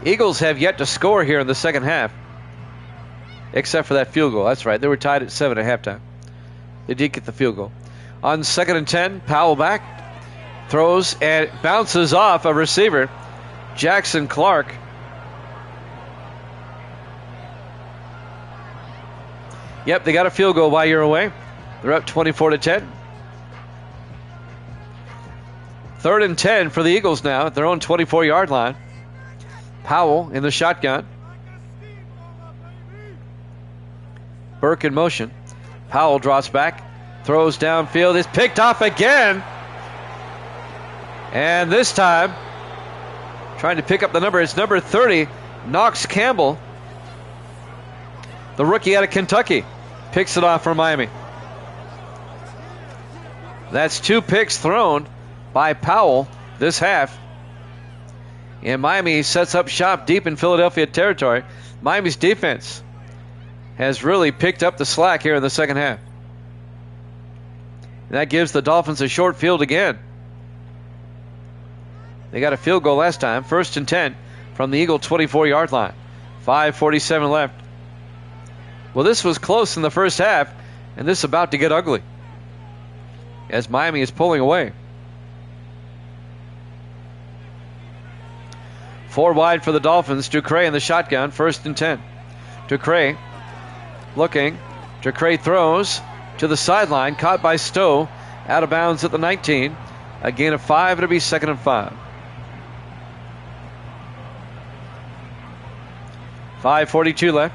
Eagles have yet to score here in the second half, except for that field goal. That's right. They were tied at 7 at halftime. They did get the field goal. On 2nd and 10, Powell back. Throws and bounces off a receiver, Jackson Clark. Yep, they got a field goal while you're away. They're up 24-10. 3rd and 10 for the Eagles now at their own 24-yard line. Powell in the shotgun. Burke in motion. Powell drops back. Throws downfield. Is picked off again. And this time, trying to pick up the number. It's number 30, Knox Campbell. The rookie out of Kentucky. Picks it off for Miami. That's 2 picks thrown by Powell this half. And Miami sets up shop deep in Philadelphia territory. Miami's defense has really picked up the slack here in the second half. And that gives the Dolphins a short field again. They got a field goal last time. 1st and 10 from the Eagle 24-yard line. 5:47 left. Well, this was close in the first half, and this is about to get ugly as Miami is pulling away. 4 wide for the Dolphins. Ducray in the shotgun. 1st and 10. Ducray looking. Ducray throws to the sideline. Caught by Stowe. Out of bounds at the 19. A gain of 5. It'll be 2nd and 5. 5:42 left.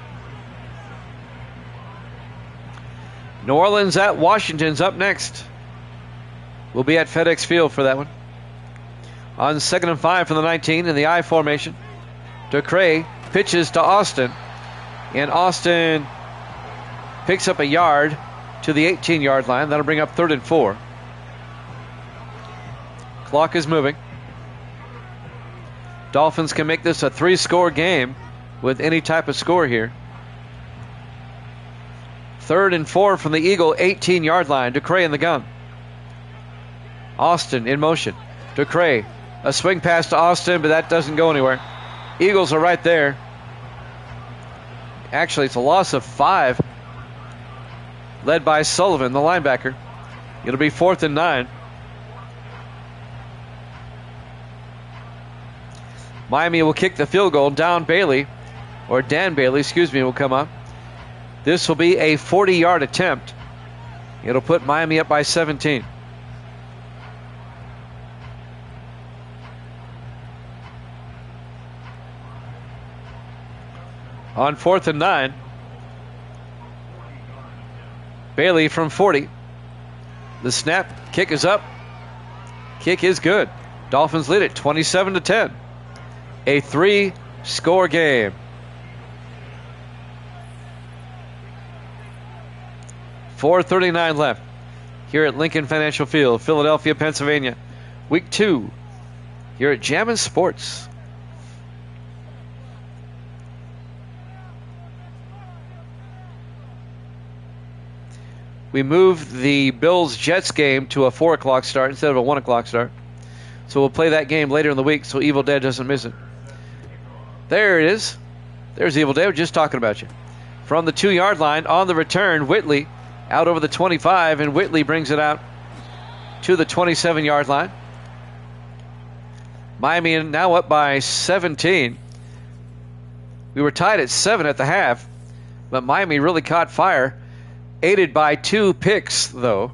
New Orleans at Washington's up next. We'll be at FedEx Field for that one. On 2nd and 5 from the 19 in the I formation. Ducray pitches to Austin. And Austin Picks up a yard to the 18-yard line. That'll bring up 3rd and 4. Clock is moving. Dolphins can make this a 3-score game with any type of score here. 3rd and 4 from the Eagle 18-yard line. DeCray in the gun. Austin in motion. DeCray, a swing pass to Austin, but that doesn't go anywhere. Eagles are right there. Actually, it's a loss of 5, led by Sullivan, the linebacker. It'll be 4th and 9. Miami will kick the field goal. Dan Bailey, will come up. This will be a 40-yard attempt. It'll put Miami up by 17. On 4th and 9, Bailey from 40. The snap, kick is up. Kick is good. Dolphins lead it 27-10. A 3-score game. .439 left here at Lincoln Financial Field, Philadelphia, Pennsylvania. Week 2 here at Jammin' Sports. We moved the Bills-Jets game to a 4 o'clock start instead of a 1 o'clock start. So we'll play that game later in the week so Evil Dead doesn't miss it. There it is. There's Evil Dead. We're just talking about you. From the 2-yard line on the return, Whitley out over the 25, and Whitley brings it out to the 27-yard line. Miami now up by 17. We were tied at 7 at the half, but Miami really caught fire, aided by 2 picks, though.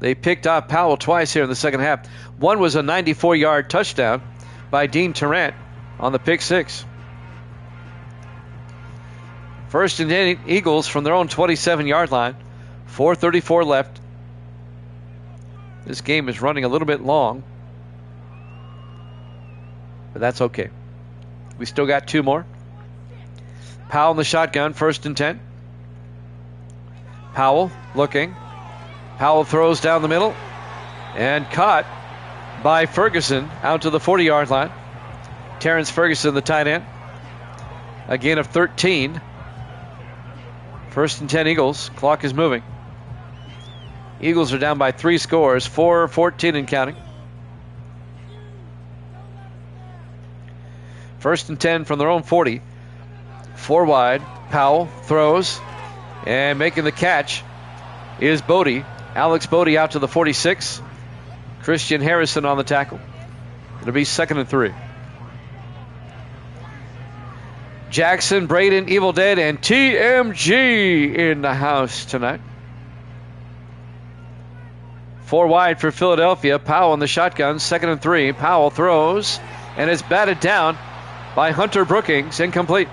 They picked off Powell twice here in the second half. One was a 94-yard touchdown by Dean Tarrant on the pick 6. 1st and 10 Eagles from their own 27-yard line. 4:34 left. This game is running a little bit long, but that's okay. We still got 2 more. Powell in the shotgun, 1st and 10. Powell looking. Powell throws down the middle and caught by Ferguson out to the 40-yard line. Terrence Ferguson, the tight end. A gain of 13. 1st and 10 Eagles. Clock is moving. Eagles are down by 3 scores, 4-14 and counting. 1st and 10 from their own 40. 4 wide. Powell throws, and making the catch is Bodie. Alex Bodie out to the 46. Christian Harrison on the tackle. It'll be 2nd and 3. Jackson, Braden, Evil Dead, and TMG in the house tonight. 4 wide for Philadelphia. Powell in the shotgun, 2nd and 3. Powell throws, and is batted down by Hunter Brookings. Incomplete.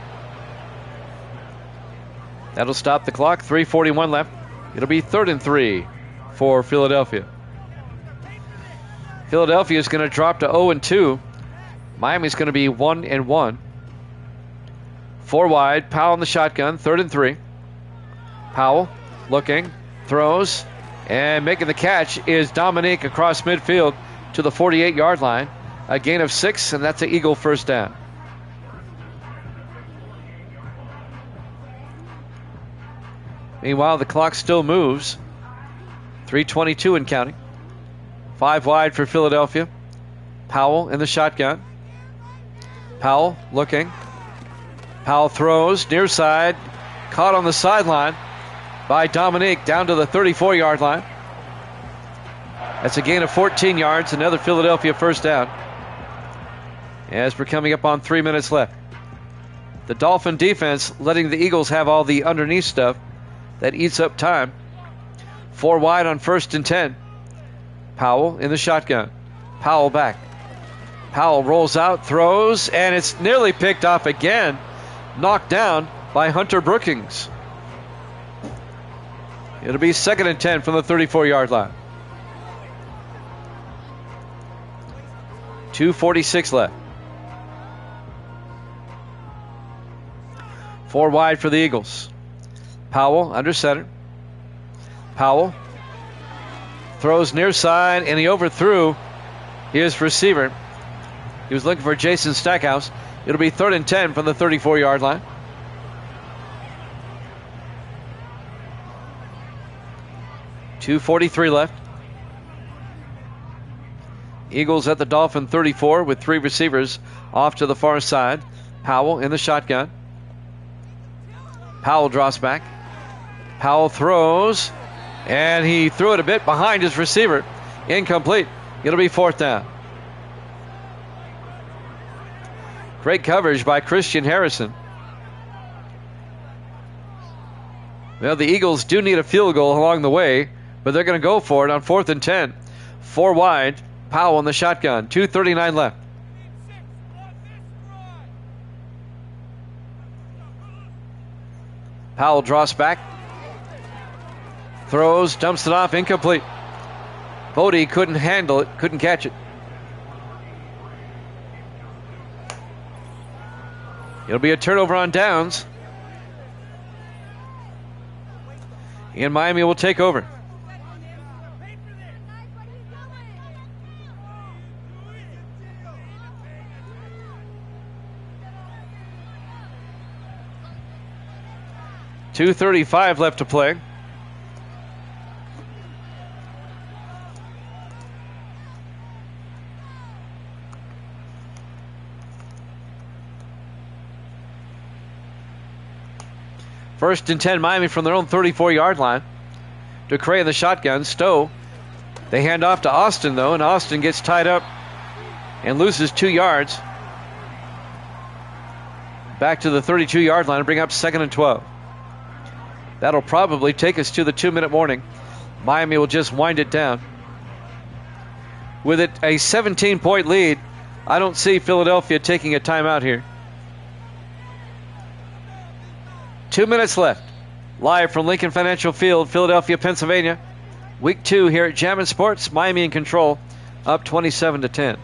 That'll stop the clock. 3:41 left. It'll be 3rd and 3 for Philadelphia. Philadelphia is going to drop to 0-2. Miami's going to be 1-1. 4 wide. Powell in the shotgun. 3rd and 3. Powell looking, throws, and making the catch is Dominique across midfield to the 48-yard line. A gain of 6, and that's an Eagle first down. Meanwhile, the clock still moves. 3:22 and counting. 5 wide for Philadelphia. Powell in the shotgun. Powell looking. Powell throws near side. Caught on the sideline by Dominique down to the 34-yard line. That's a gain of 14 yards. Another Philadelphia first down. As we're coming up on 3 minutes left. The Dolphin defense letting the Eagles have all the underneath stuff that eats up time. 4 wide on 1st and 10. Powell in the shotgun. Powell back. Powell rolls out, throws, and it's nearly picked off again. Knocked down by Hunter Brookings. It'll be 2nd and 10 from the 34-yard line. 2:46 left. 4 wide for the Eagles. Powell under center. Powell throws near side, and he overthrew his receiver. He was looking for Jason Stackhouse. It'll be 3rd and 10 from the 34-yard line. .243 left. Eagles at the Dolphin 34 with 3 receivers off to the far side. Powell in the shotgun. Powell drops back. Powell throws, and he threw it a bit behind his receiver. Incomplete. It'll be 4th down. Great coverage by Christian Harrison. Well, the Eagles do need a field goal along the way, but they're going to go for it on 4th and 10. 4 wide. Powell in the shotgun. 2:39 left. Powell draws back. Throws, dumps it off, incomplete. Bodie couldn't handle it, couldn't catch it. It'll be a turnover on downs. And Miami will take over. .235 left to play. First and 10, Miami from their own 34-yard line. DeCray in the shotgun. Stowe. They hand off to Austin, though, and Austin gets tied up and loses 2 yards. Back to the 32-yard line and bring up 2nd and 12. That'll probably take us to the 2-minute warning. Miami will just wind it down. With it a 17-point lead, I don't see Philadelphia taking a timeout here. 2 minutes left. Live from Lincoln Financial Field, Philadelphia, Pennsylvania. Week 2 here at Jammin' Sports. Miami in control, up 27-10.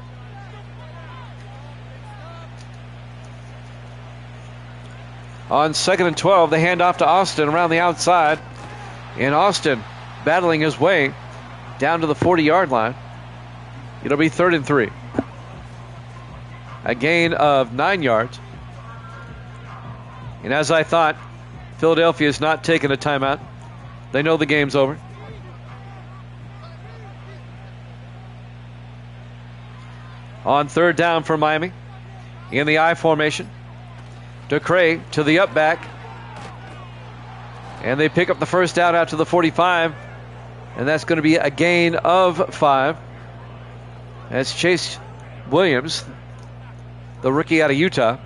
On 2nd and 12, they hand off to Austin around the outside. And Austin battling his way down to the 40-yard line. It'll be 3rd and 3. A gain of 9 yards. And as I thought, Philadelphia is not taking a timeout. They know the game's over. On 3rd down for Miami. In the I formation. DeCray to the up back. And they pick up the first down out to the 45. And that's going to be a gain of 5. That's Chase Williams, the rookie out of Utah.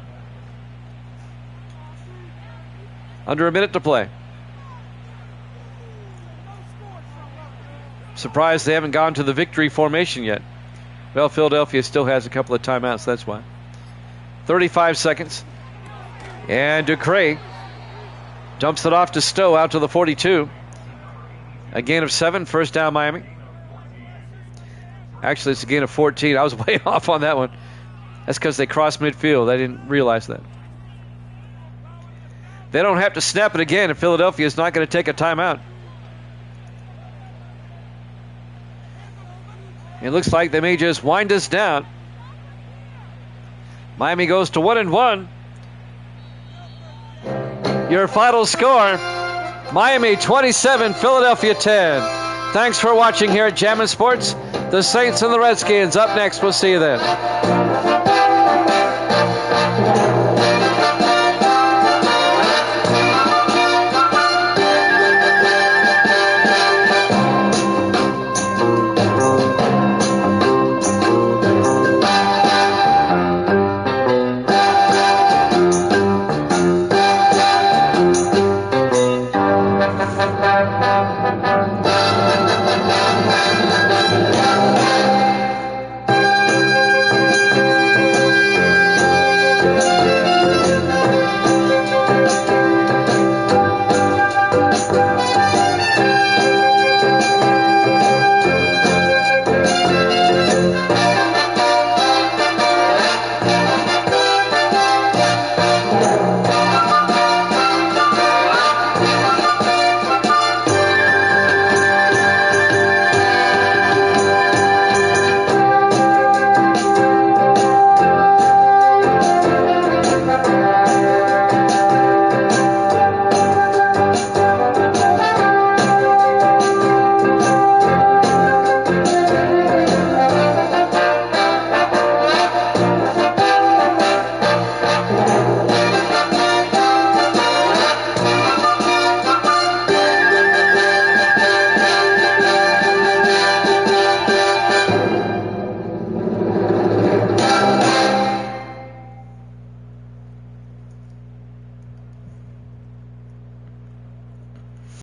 Under a minute to play. Surprised they haven't gone to the victory formation yet. Well, Philadelphia still has a couple of timeouts, that's why. 35 seconds. And DeCray dumps it off to Stowe out to the 42. A gain of 7, first down Miami. Actually, it's a gain of 14. I was way off on that one. That's because they crossed midfield. I didn't realize that. They don't have to snap it again, and Philadelphia is not going to take a timeout. It looks like they may just wind us down. Miami goes to 1-1. Your final score, Miami 27, Philadelphia 10. Thanks for watching here at Jammin' Sports. The Saints and the Redskins up next. We'll see you then.